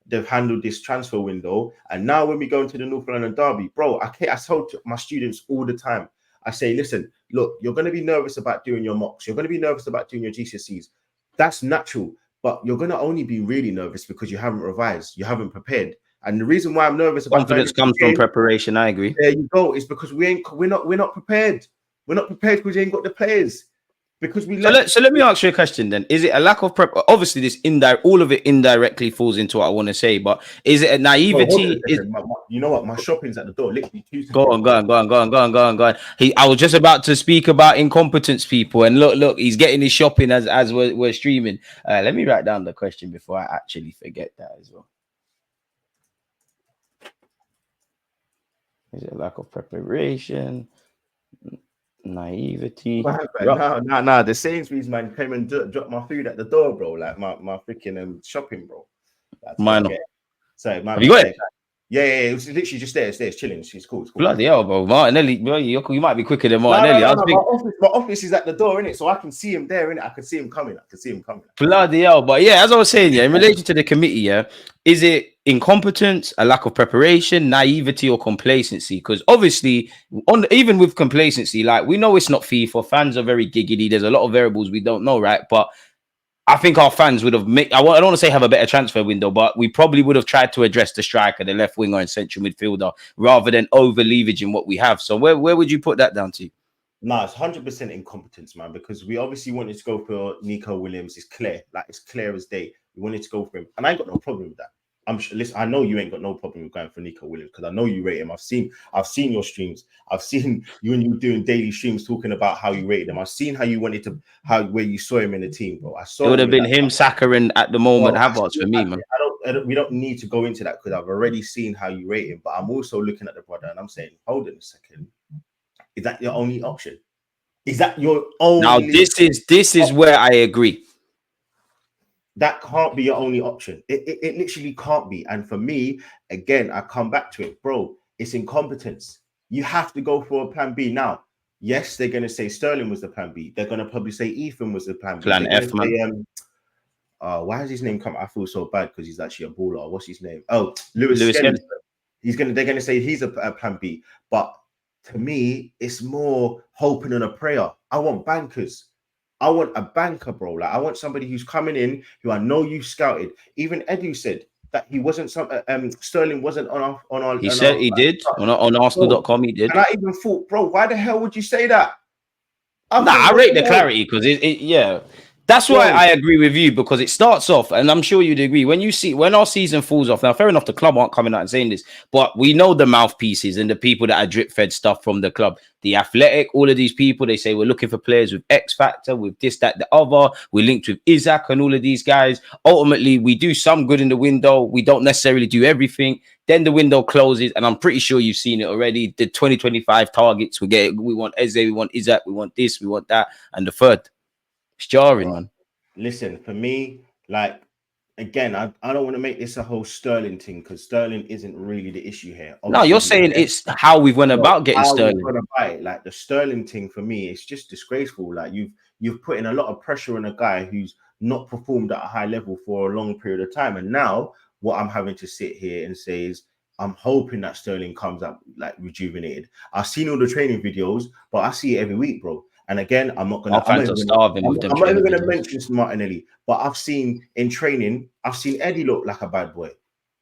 They've handled this transfer window. And now when we go into the North London derby, bro, I told my students all the time, I say, listen, look, you're going to be nervous about doing your mocks. You're going to be nervous about doing your GCSEs. That's natural. But you're going to only be really nervous because you haven't revised. You haven't prepared. And the reason why I'm nervous about confidence comes from preparation. I agree. There you go. It's because we're not prepared. We're not prepared because we ain't got the players. Because we so let me ask you a question then. Is it a lack of prep? Obviously, this all of it indirectly falls into what I want to say, but is it a naivety? You know what? My shopping's at the door. Literally 2 seconds. Go on. I was just about to speak about incompetence, people, and look, he's getting his shopping as we're streaming. Let me write down the question before I actually forget that as well. Is it a lack of preparation? Naivety. No. The Sainsbury's man came and dropped my food at the door, bro. Like my freaking shopping, bro. That's Mine. So my Have you got it? Yeah. It was literally just there. It's chilling. It's cool. Bloody hell, bro. Martinelli, bro, you might be quicker than No. Martinelli. My office is at the door, innit? So I can see him there, innit? I can see him coming. Bloody hell. But yeah, as I was saying, yeah, in relation to the committee, yeah, is it incompetence, a lack of preparation, naivety, or complacency? Because obviously, even with complacency, like we know it's not FIFA. Fans are very giggity. There's a lot of variables we don't know, right? But I think our fans would have made, I don't want to say have a better transfer window, but we probably would have tried to address the striker, the left winger, and central midfielder rather than over leveraging what we have. So where would you put that down to? No, it's 100% incompetence, man, because we obviously wanted to go for Nico Williams. It's clear as day. We wanted to go for him, and I ain't got no problem with that. Listen, I know you ain't got no problem with going for Nico Williams because I know you rate him. I've seen your streams. I've seen you when you were doing daily streams talking about how you rated him. I've seen how you wanted to, where you saw him in the team, bro. It would have been him, Saka, and at the moment Havertz for me, man. We don't need to go into that because I've already seen how you rate him. But I'm also looking at the brother and I'm saying, hold on a second. Is that your only option? Is that your only? Now this is where I agree. That can't be your only option. It literally can't be. And for me, again, I come back to it, bro. It's incompetence. You have to go for a plan B. Now, yes, they're going to say Sterling was the plan B. They're going to probably say Ethan was the plan B. Plan F, man. Why has his name come? I feel so bad because he's actually a baller. What's his name? Oh, Lewis Skelly. They're going to say he's a plan B. But to me, it's more hoping and a prayer. I want bankers. I want a banker, bro. Like I want somebody who's coming in who I know you've scouted. Even Edu said that he wasn't Sterling wasn't on our. He said he did on Arsenal.com. He did. And I even thought, bro, why the hell would you say that? I rate the clarity because yeah. That's why I agree with you because it starts off, and I'm sure you'd agree when our season falls off. Now, fair enough, the club aren't coming out and saying this, but we know the mouthpieces and the people that are drip fed stuff from the club, the Athletic, all of these people. They say we're looking for players with X factor, with this, that, the other. We're linked with Isaac and all of these guys. Ultimately, we do some good in the window. We don't necessarily do everything. Then the window closes, and I'm pretty sure you've seen it already. The 2025 targets we want Eze, we want Isaac, we want this, we want that, and the third. It's jarring, man. Listen, for me, like, again, I don't want to make this a whole Sterling thing because Sterling isn't really the issue here. Obviously, no, you're saying it's how we went about getting Sterling. Like the Sterling thing for me, it's just disgraceful. Like you've put in a lot of pressure on a guy who's not performed at a high level for a long period of time. And now what I'm having to sit here and say is I'm hoping that Sterling comes up like rejuvenated. I've seen all the training videos, but I see it every week, bro. And again, I'm not going to mention Martinelli, but I've seen in training, I've seen Eddie look like a bad boy.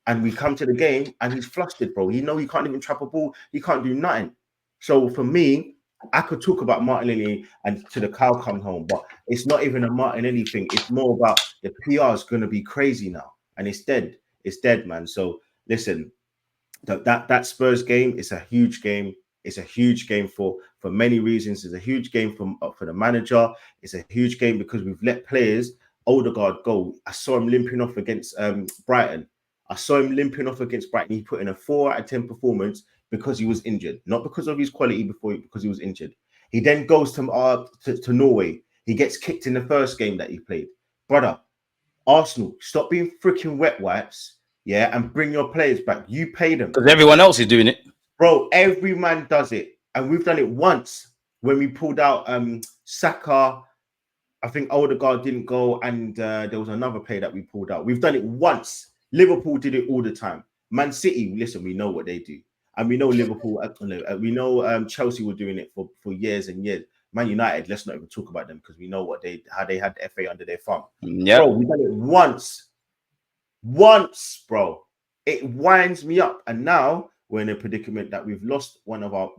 And we come to the game and he's flustered, bro. He can't even trap a ball. He can't do nothing. So for me, I could talk about Martinelli and to the cow come home, but it's not even a Martinelli thing. It's more about the PR is going to be crazy now. And it's dead. It's dead, man. So listen, that Spurs game is a huge game. It's a huge game for many reasons. It's a huge game for the manager. It's a huge game because we've let players, Odegaard, go. I saw him limping off against Brighton. He put in a 4 out of 10 performance because he was injured, not because of his quality because he was injured. He then goes to Norway. He gets kicked in the first game that he played. Brother, Arsenal, stop being freaking wet wipes, yeah, and bring your players back. You pay them. Because everyone else is doing it. Bro, every man does it. And we've done it once when we pulled out Saka. I think Odegaard didn't go, and there was another player that we pulled out. We've done it once. Liverpool did it all the time. Man City, listen, we know what they do. And we know Liverpool, we know Chelsea were doing it for years and years. Man United, let's not even talk about them because we know how they had the FA under their thumb. Yep. Bro, we've done it once. Once, bro. It winds me up. And now we're in a predicament that we've lost one of our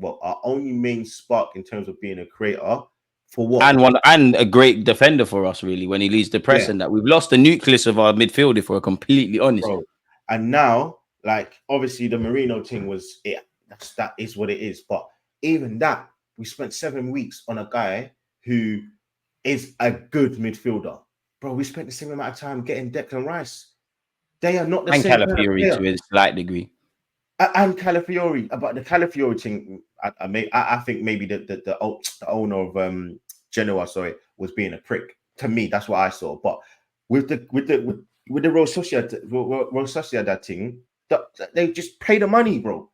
only main spark in terms of being a creator for what? And a great defender for us, really, when he leads the press and that. We've lost the nucleus of our midfield, if we're completely honest. Bro. And now, like, obviously the Marino thing was it. That is what it is. But even that, we spent 7 weeks on a guy who is a good midfielder. Bro, we spent the same amount of time getting Declan Rice. They are not the same. And Calafiori to a slight degree. And Calafiori, about the Calafiori thing, I think maybe the owner of Genoa, sorry, was being a prick. To me, that's what I saw. But with the Real Sociedad that thing, they just pay the money, bro.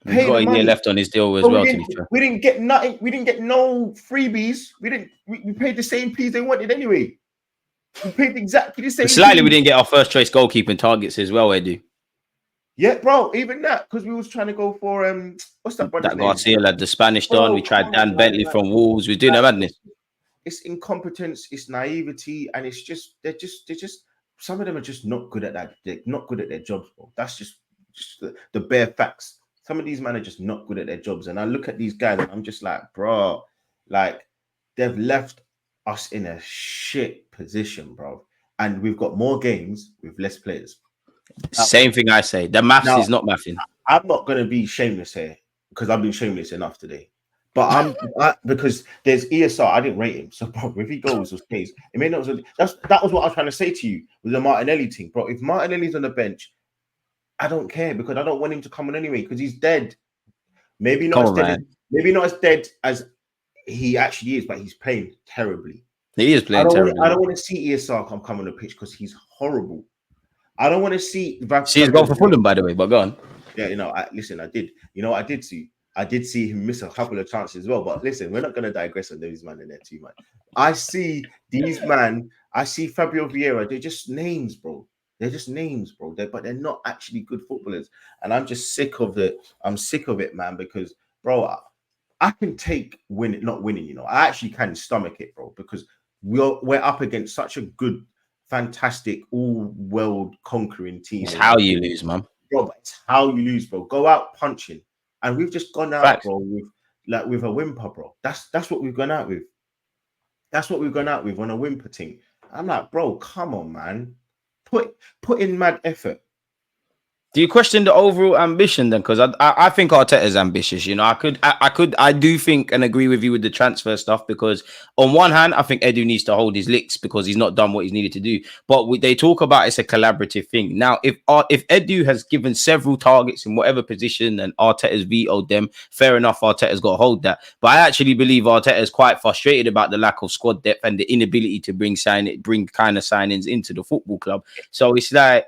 He's Pay got the a year money. left on his deal as But well, to be fair. we didn't get nothing. We didn't get no freebies. We paid the same fees they wanted anyway. We paid exactly the same. Slightly, we didn't get our first choice goalkeeping targets as well, Edu. Yeah, bro. Even that, because we was trying to go for what's that brother's That name? Garcia lad, the Spanish don. We tried Come Dan on, Bentley from Wolves. We're doing a madness. It's incompetence, it's naivety, and it's just they're just some of them are just not good at that. They're not good at their jobs, bro. That's just the bare facts. Some of these men are just not good at their jobs, and I look at these guys and I'm just like, bro, like they've left us in a shit position, bro. And we've got more games with less players. Same thing I say. The maths is not mathing. I'm not gonna be shameless here because I've been shameless enough today. But because there's ESR, I didn't rate him. So, bro, if he goes or stays, it may not. That was what I was trying to say to you with the Martinelli thing, bro. If Martinelli's on the bench, I don't care because I don't want him to come on anyway because he's dead. Maybe not as dead as he actually is, but he's playing terribly. He is playing terribly. I don't want to see ESR come on the pitch because he's horrible. I don't want to see. He's gone for Fulham, by the way, but go on. Yeah, listen, I did. I did see him miss a couple of chances as well. But listen, we're not going to digress on these men in there too much. I see Fabio Vieira. They're just names, bro. They're just names, bro. But they're not actually good footballers. And I'm just sick of it. I'm sick of it, man, because, bro, I can take not winning, I actually can stomach it, bro, because we're up against such a good, fantastic, all-world conquering team. It's how you lose, man. Bro, but it's how you lose, bro. Go out punching. And we've just gone out, bro, with a whimper, bro. That's what we've gone out with. That's what we've gone out with on a whimper thing. I'm like, bro, come on, man. Put in mad effort. Do you question the overall ambition then? Because I think Arteta's ambitious. I do think and agree with you with the transfer stuff. Because on one hand, I think Edu needs to hold his licks because he's not done what he's needed to do. But they talk about it's a collaborative thing. Now, if Edu has given several targets in whatever position and Arteta's vetoed them, fair enough. Arteta's got to hold that. But I actually believe Arteta is quite frustrated about the lack of squad depth and the inability to bring kind of signings into the football club. So it's like,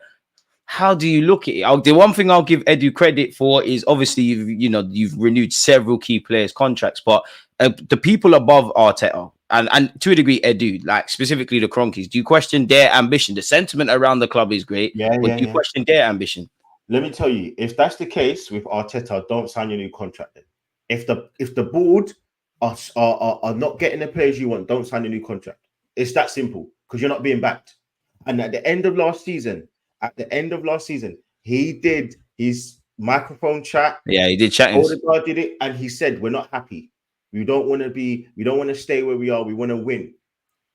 how do you look at it? The one thing I'll give Edu credit for is obviously you've renewed several key players' contracts, but the people above Arteta and to a degree Edu, like specifically the Cronkies, do you question their ambition? The sentiment around the club is great, do you question their ambition? Let me tell you, if that's the case with Arteta, don't sign your new contract. Then, if the board are not getting the players you want, don't sign a new contract. It's that simple because you're not being backed. And at the end of last season, he did his microphone chat. Yeah, he did chatting. Odegaard did it, and he said, "We're not happy. We don't want to stay where we are. We want to win,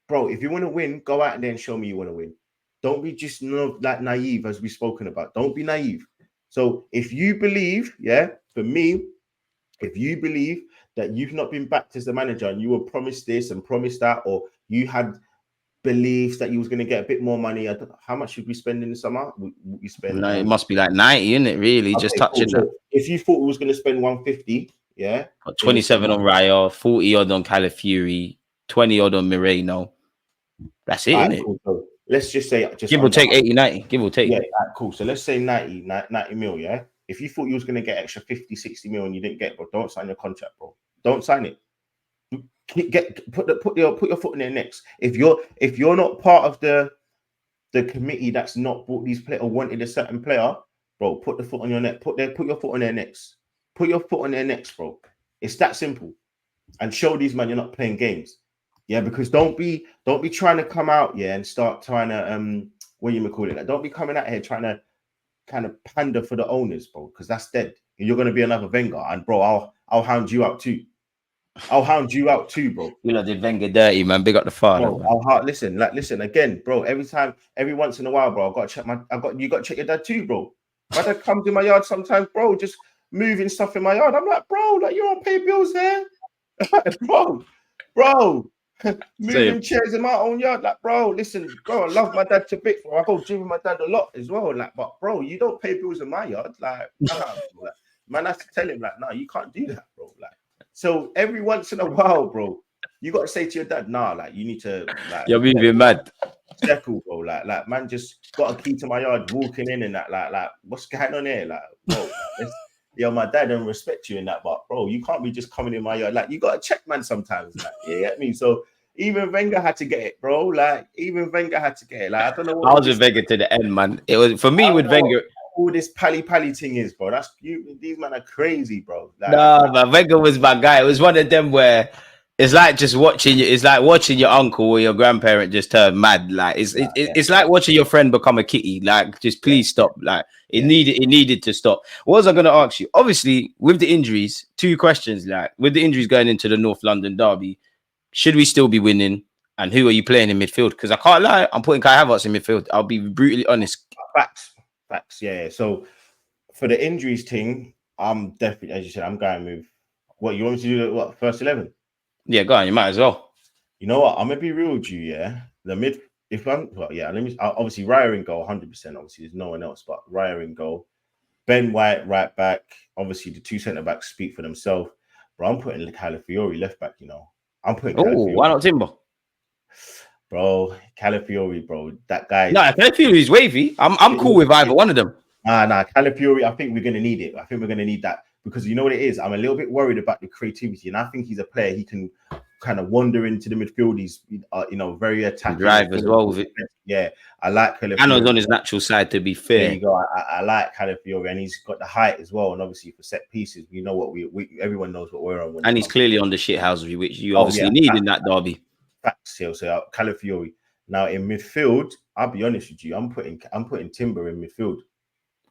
bro. If you want to win, go out there and show me you want to win. Don't be just like naive, as we've spoken about. Don't be naive. So if you believe, for me, if you believe that you've not been backed as the manager and you were promised this and promised that, or you had beliefs that you was going to get a bit more money. How much should we spend in the summer? We spend. No, it must be like 90, isn't it? Really, just touching that. So if you thought we was going to spend 150, 27 on Raya, 40 odd on Calafiori, 20 odd on Moreno. That's it, isn't it? Cool. So let's just say, give or take 80, 90. Give or take. Yeah, cool. So let's say 90 mil. Yeah. If you thought you was going to get extra 50, 60 mil and you didn't get, bro, don't sign your contract, bro. Don't sign it. Put your foot in their necks. If you're not part of the committee that's not brought these players or wanted a certain player, bro, put the foot on your neck. Put your foot on their necks. Put your foot on their necks, bro. It's that simple. And show these man you're not playing games. Yeah, because don't be trying to come out and start trying to what you may call it. Like, don't be coming out here trying to kind of pander for the owners, bro, because that's dead. You're gonna be another Wenger, and bro, I'll hound you out too. I'll hound you out too, bro. You know, did Wenger dirty, man. Big up the father. Bro, listen again, bro. Every once in a while, bro, you got to check your dad too, bro. My dad comes in my yard sometimes, bro, just moving stuff in my yard. I'm like, bro, like you don't pay bills there, bro. moving chairs in my own yard. Like, bro, listen, bro, I love my dad to bits. Bro. I go gym with my dad a lot as well. Like, but bro, you don't pay bills in my yard. Like, nah, bro. Like, man, I have to tell him, like, nah, you can't do that, bro. Like, so every once in a while, bro, you got to say to your dad, nah, like, you need to, like, you're moving mad. Settle, bro. Like, man, just got a key to my yard, walking in and that, like, what's going on here? Like, bro, like, yo, my dad don't respect you in that, but bro, you can't be just coming in my yard. Like, you got to check, man, sometimes. Like, you get me? So even Wenger had to get it, bro. Like, even Wenger had to get it. Like, I don't know what I was with Wenger to the end, man. It was for me with Wenger. All this pally thing is, bro. That's you. These men are crazy, bro. Like, No, man, Wenger was my guy. It was one of them where it's like just watching you. It's like watching your uncle or your grandparent just turn mad. Like it's like watching your friend become a kitty. Like, just please stop. Like it needed to stop. What was I going to ask you? Obviously, with the injuries, 2 questions. Like with the injuries going into the North London derby, should we still be winning? And who are you playing in midfield? Because I can't lie, I'm putting Kai Havertz in midfield. I'll be brutally honest. Facts. Yeah. So for the injuries thing, I'm definitely, as you said, I'm going with what you want me to do. What, first 11? Yeah, go on. You might as well. You know what? I'm gonna be real with you. Yeah, the mid. If I'm, well, yeah. Let me. Obviously, Raya in goal, 100%. Obviously, there's no one else but Raya in goal. Ben White right back. Obviously, the 2 centre backs speak for themselves. But I'm putting Calafiori left back. You know, I'm putting. Oh, why not Timber? Bro, Calafiori, bro. That guy. No, Calafiori is wavy. I'm cool with either one of them. Nah, Calafiori, I think we're going to need it. I think we're going to need that because you know what it is? I'm a little bit worried about the creativity, and I think he's a player. He can kind of wander into the midfield. He's, very attacking. Drive as well with it. Yeah, I like Calafiori. And on his natural side, to be fair. There you go. I like Calafiori, and he's got the height as well. And obviously for set pieces, you know what everyone knows what we're on. And he's clearly on the shithousery, which you obviously need in that derby. Facts here. So Calafiori. Now in midfield, I'll be honest with you. I'm putting Timber in midfield.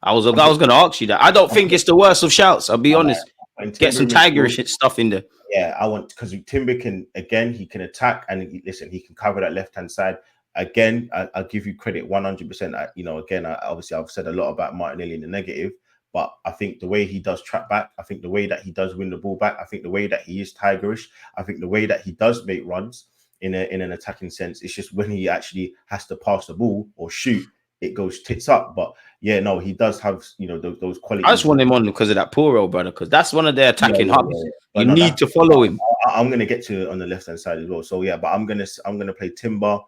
I was going to ask you that. I don't think it's the worst of shouts. I'll be honest. Get some tigerish stuff in there. Yeah, I want, because Timber can attack, and he can cover that left hand side. Again, I'll give you credit 100%. Obviously I've said a lot about Martinelli in the negative, but I think the way he does trap back, I think the way that he does win the ball back, I think the way that he is tigerish, I think the way that he does make runs in an attacking sense, it's just when he actually has to pass the ball or shoot, it goes tits up. But yeah, no, he does have those qualities. I just want him on because of that poor old brother, because that's one of their attacking hubs. You need to follow him. I'm gonna get to it on the left hand side as well. So yeah, but I'm gonna play Timber,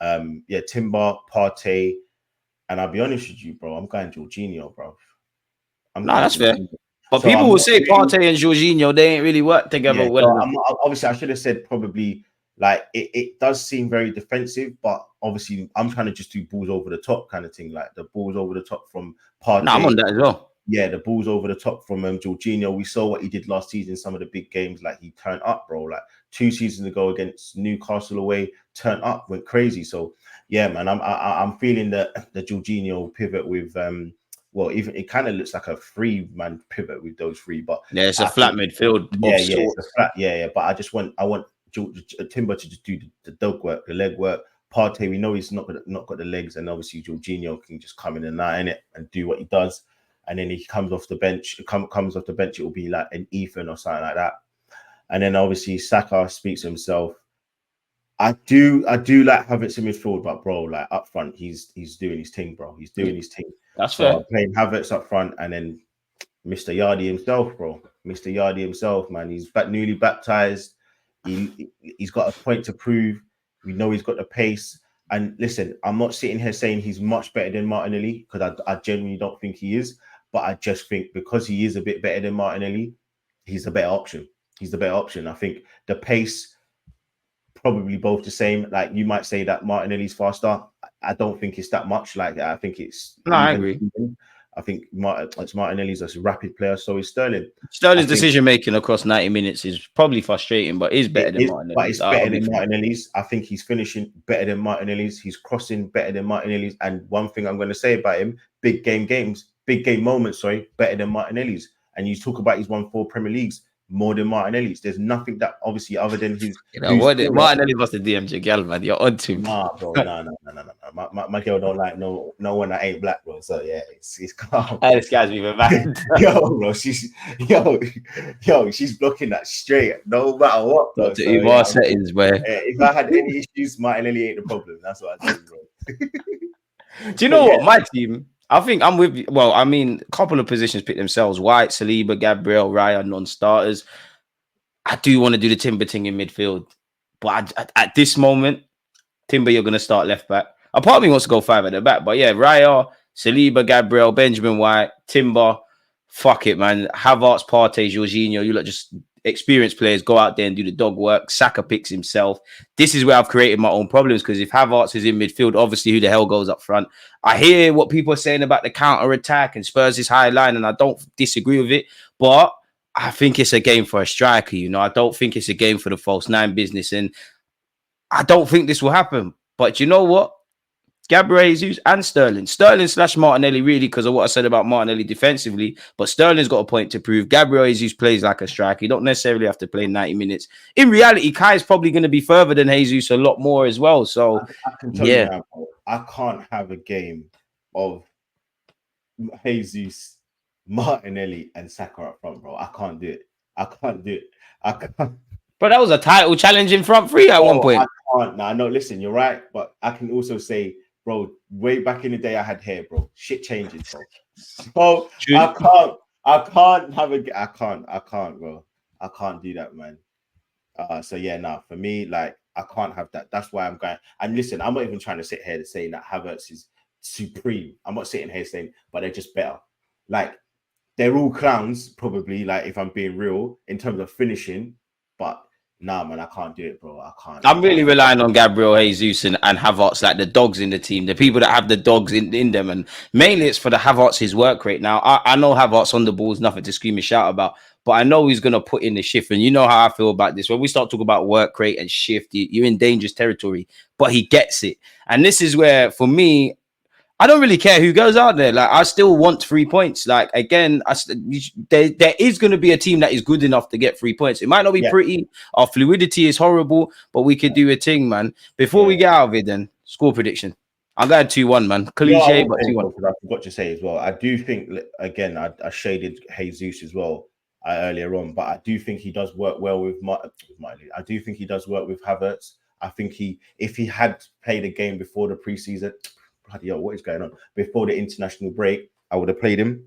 Timber, Partey, and I'll be honest with you, bro. I'm going Jorginho, bro. That's fair. But so people will say Partey and Jorginho, they ain't really work together well enough. Obviously, I should have said probably. Like it does seem very defensive, but obviously I'm trying to just do balls over the top kind of thing, like the balls over the top from Partey. I'm on that as well. Yeah, the balls over the top from Jorginho. We saw what he did last season in some of the big games. Like he turned up, bro. Like 2 seasons ago against Newcastle away, turned up, went crazy. So yeah, man, I'm feeling the Jorginho pivot with even it kind of looks like a 3-man pivot with those 3, but yeah, it's a flat midfield. It's a flat. Yeah. But I want Timber to just do the dog work, the leg work. Partey, we know he's not got the legs, and obviously Jorginho can just come in and out in it and do what he does. And then he comes off the bench. Comes off the bench, it will be like an Ethan or something like that. And then obviously Saka speaks to himself. I do like Havertz in midfield, but bro, like up front, he's doing his thing, bro. He's doing his thing. That's fair. I'm playing Havertz up front, and then Mr. Yardy himself, bro. Mr. Yardy himself, man. He's newly baptized. He's got a point to prove. We know he's got the pace. And listen, I'm not sitting here saying he's much better than Martinelli, because I genuinely don't think he is. But I just think because he is a bit better than Martinelli, he's the better option. He's the better option. I think the pace, probably both the same. Like you might say that Martinelli's faster. I don't think it's that much. Like I think it's. No, I agree. I think Martinelli's a rapid player, so is Sterling. Sterling's decision making across 90 minutes is probably frustrating, but is better than Martinelli's. But it's better than Martinelli's. I think he's finishing better than Martinelli's. He's crossing better than Martinelli's. And one thing I'm going to say about him: big game moments, better than Martinelli's. And you talk about he's won 4 Premier Leagues, more than Martinelli's. There's nothing that obviously other than his. You know what? Martinelli must have DM'd your girl, man. You're on to him. Nah, bro. No. My girl don't like no one that ain't black, bro. So yeah, it's calm. Hey, this guy's even mad. Yo, bro, she's blocking that straight, no matter what, bro. To evolve settings, man. If I had any issues, Martinelli ain't the problem. That's what I think, bro. Do you know what? My team, I think I'm with you. Well, I mean, a couple of positions pick themselves. White, Saliba, Gabriel, Raya, non-starters. I do want to do the Timber thing in midfield. But at this moment, Timber, you're going to start left back. A part of me wants to go 5 at the back. But yeah, Raya, Saliba, Gabriel, Benjamin White, Timber. Fuck it, man. Havertz, Partey, Jorginho. You lot just experienced players. Go out there and do the dog work. Saka picks himself. This is where I've created my own problems because if Havertz is in midfield, obviously who the hell goes up front? I hear what people are saying about the counter-attack and Spurs' high line, and I don't disagree with it. But I think it's a game for a striker, you know. I don't think it's a game for the false nine business. And I don't think this will happen. But you know what? Gabriel Jesus and Sterling. Sterling/Martinelli, really, because of what I said about Martinelli defensively. But Sterling's got a point to prove. Gabriel Jesus plays like a striker. You don't necessarily have to play 90 minutes. In reality, Kai is probably going to be further than Jesus a lot more as well. So, I can tell you now, I can't have a game of Jesus, Martinelli, and Saka up front, bro. I can't do it. I can't. But that was a title challenge in front three at one point. I can't. Nah, no, listen, you're right. But I can also say, bro, way back in the day, I had hair, bro. Shit changes, bro. So I can't, bro. I can't do that, man. So yeah, nah, for me, like, I can't have that. That's why I'm going. And listen, I'm not even trying to sit here to say that Havertz is supreme. I'm not sitting here saying, but they're just better. Like, they're all clowns, probably, like, if I'm being real, in terms of finishing. But nah, man, I can't do it, bro. I can't. I'm really relying on Gabriel Jesus and Havertz, like the dogs in the team, the people that have the dogs in them. And mainly it's for the Havertz, his work rate. Now, I know Havertz on the ball is nothing to scream and shout about, but I know he's going to put in the shift. And you know how I feel about this. When we start talking about work rate and shift, you're in dangerous territory, but he gets it. And this is where, for me, I don't really care who goes out there. Like, I still want 3 points. Like, again, there is going to be a team that is good enough to get 3 points. It might not be pretty. Our fluidity is horrible, but we could do a thing, man. Before we get out of it, then, score prediction. I'm going 2-1, man. Cliche, but 2-1. I forgot to say as well. I do think, again, I shaded Jesus as well earlier on, but I do think he does work well with Martinelli. I do think he does work with Havertz. I think if he had played a game before the preseason, bloody hell, what is going on? Before the international break, I would have played him.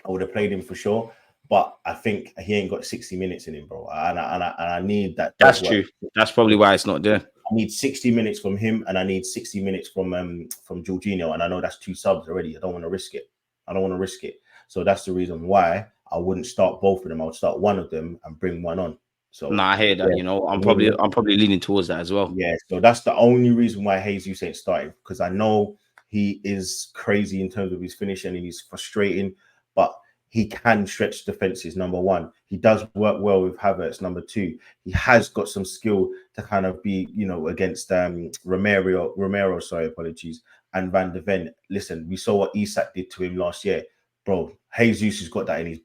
I would have played him for sure. But I think he ain't got 60 minutes in him, bro. And I need that. That's true. That's probably why it's not there. I need 60 minutes from him, and I need 60 minutes from Jorginho. And I know that's 2 subs already. I don't want to risk it. So that's the reason why I wouldn't start both of them. I would start one of them and bring one on. So I hear that. You know, I'm probably leaning towards that as well. Yeah, so that's the only reason why Jesus ain't starting, because I know he is crazy in terms of his finishing and he's frustrating, but he can stretch defenses. Number one, he does work well with Havertz. Number two, he has got some skill to kind of be, you know, against Romero, and Van de Ven. Listen, we saw what Isak did to him last year, bro. Jesus has got that in his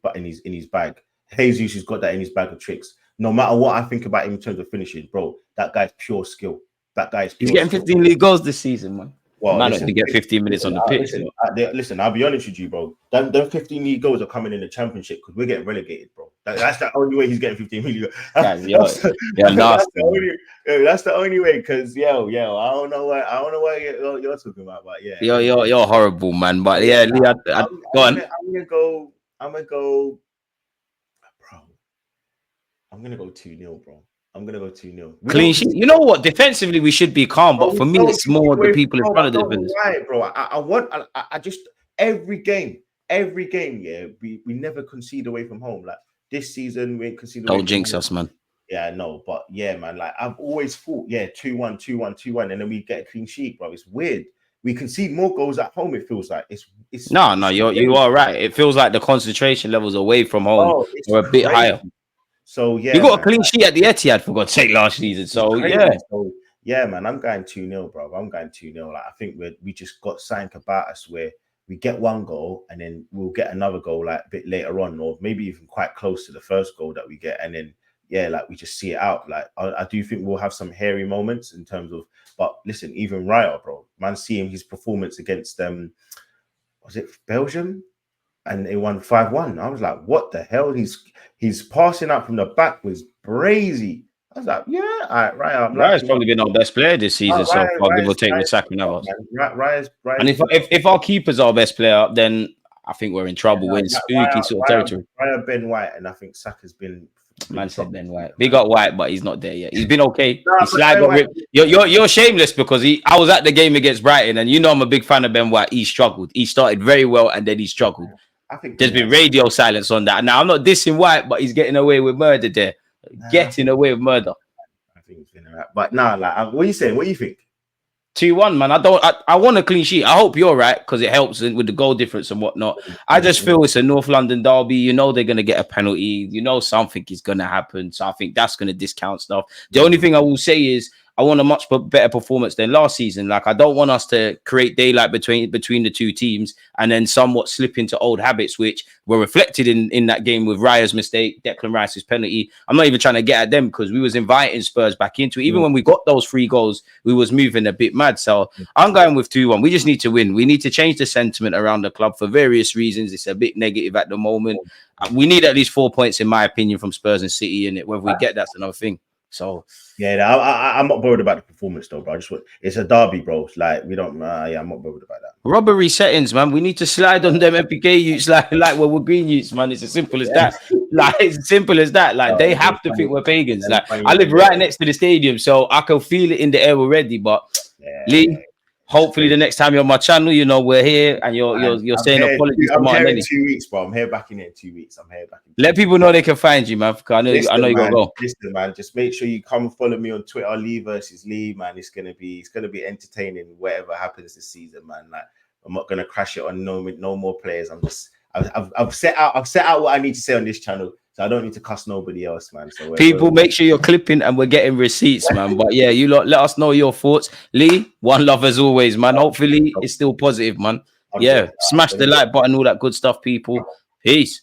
bag. Jesus has got that in his bag of tricks. No matter what I think about him in terms of finishing, bro, that guy's pure skill. He's getting 15 league goals this season, man. Well, man, to get 15 minutes on the pitch. Listen, I'll be honest with you, bro. Them 15 league goals are coming in the championship because we're getting relegated, bro. That's the only way he's getting 15 million. That's the only way. Because I don't know what you're talking about, but yeah, you're horrible, man. But yeah, Lee, go on. I'm gonna go. I'm going to go 2-0, bro. I'm going to go 2-0. Clean sheet. You know what? Defensively, we should be calm. But for me, it's more the people in front of the defenders. Right, bro. I just, every game, yeah, we never concede away from home. Like, this season, we ain't conceded away. Don't jinx us, man. Yeah, no. But, yeah, man, like, I've always thought, 2-1, 2-1, 2-1. And then we get a clean sheet, bro. It's weird. We concede more goals at home, it feels like. No, you are right. It feels like the concentration levels away from home are a bit higher. So yeah, you got a clean sheet at the Etihad for God's sake last season. So yeah, man, I'm going 2-0, bro. I'm going 2-0. Like, I think we just got something about us where we get one goal and then we'll get another goal like a bit later on, or maybe even quite close to the first goal that we get, and then like we just see it out. Like I do think we'll have some hairy moments in terms of, but listen, even Raya, bro, man, seeing his performance against was it Belgium? And they won 5-1. I was like, what the hell? He's passing out from the back was brazy. I was like, yeah, all right, Raya. Raya's probably been our best player this season so far, give or take with Saka and others. And if our keeper's our best player, then I think we're in trouble. We're in spooky sort of territory. Raya, Ben White, and I think Saka's been. Man said Ben White. Big up White, but he's not there yet. He's been okay. You're shameless because I was at the game against Brighton, and you know I'm a big fan of Ben White. He struggled. He started very well, and then he struggled. I think there's been radio silence on that. Now I'm not dissing White, but he's getting away with murder there. Getting away with murder. I think he's been alright. But now, like, what are you saying? What do you think? 2-1, man. I want a clean sheet. I hope you're right because it helps with the goal difference and whatnot. I just feel it's a North London derby. You know they're gonna get a penalty. You know something is gonna happen. So I think that's gonna discount stuff. The only thing I will say is I want a much better performance than last season. Like I don't want us to create daylight between the two teams and then somewhat slip into old habits, which were reflected in that game with Raya's mistake, Declan Rice's penalty. I'm not even trying to get at them because we was inviting Spurs back into it. Even when we got those 3 goals, we was moving a bit mad. So I'm going with 2-1. We just need to win. We need to change the sentiment around the club for various reasons. It's a bit negative at the moment. We need at least 4 points, in my opinion, from Spurs and City in it. Whether we get that's another thing. So I'm not worried about the performance though, bro. It's a derby, bro. Like we don't. I'm not worried about that. Robbery settings, man. We need to slide on them MPK youths like we're green youths, man. It's as simple as that. Like it's as simple as that. Like they have to think we're pagans. Like I live right next to the stadium, so I can feel it in the air already. But Lee, hopefully the next time you're on my channel, you know we're here and you're saying apologies to Martinelli. I'm here in 2 weeks, bro. I'm here back in 2 weeks. Let people know they can find you, man. I know you gotta go. Listen, man. Just make sure you come follow me on Twitter. Lee versus Lee, man. It's gonna be entertaining. Whatever happens this season, man. Like I'm not gonna crash it on no more players. I've set out what I need to say on this channel. So I don't need to cuss nobody else, man. So people, make sure you're clipping and we're getting receipts, man. But yeah, you lot, let us know your thoughts. Lee, one love as always, man. Hopefully it's still positive, man. Yeah, smash the like button, all that good stuff, people. Peace.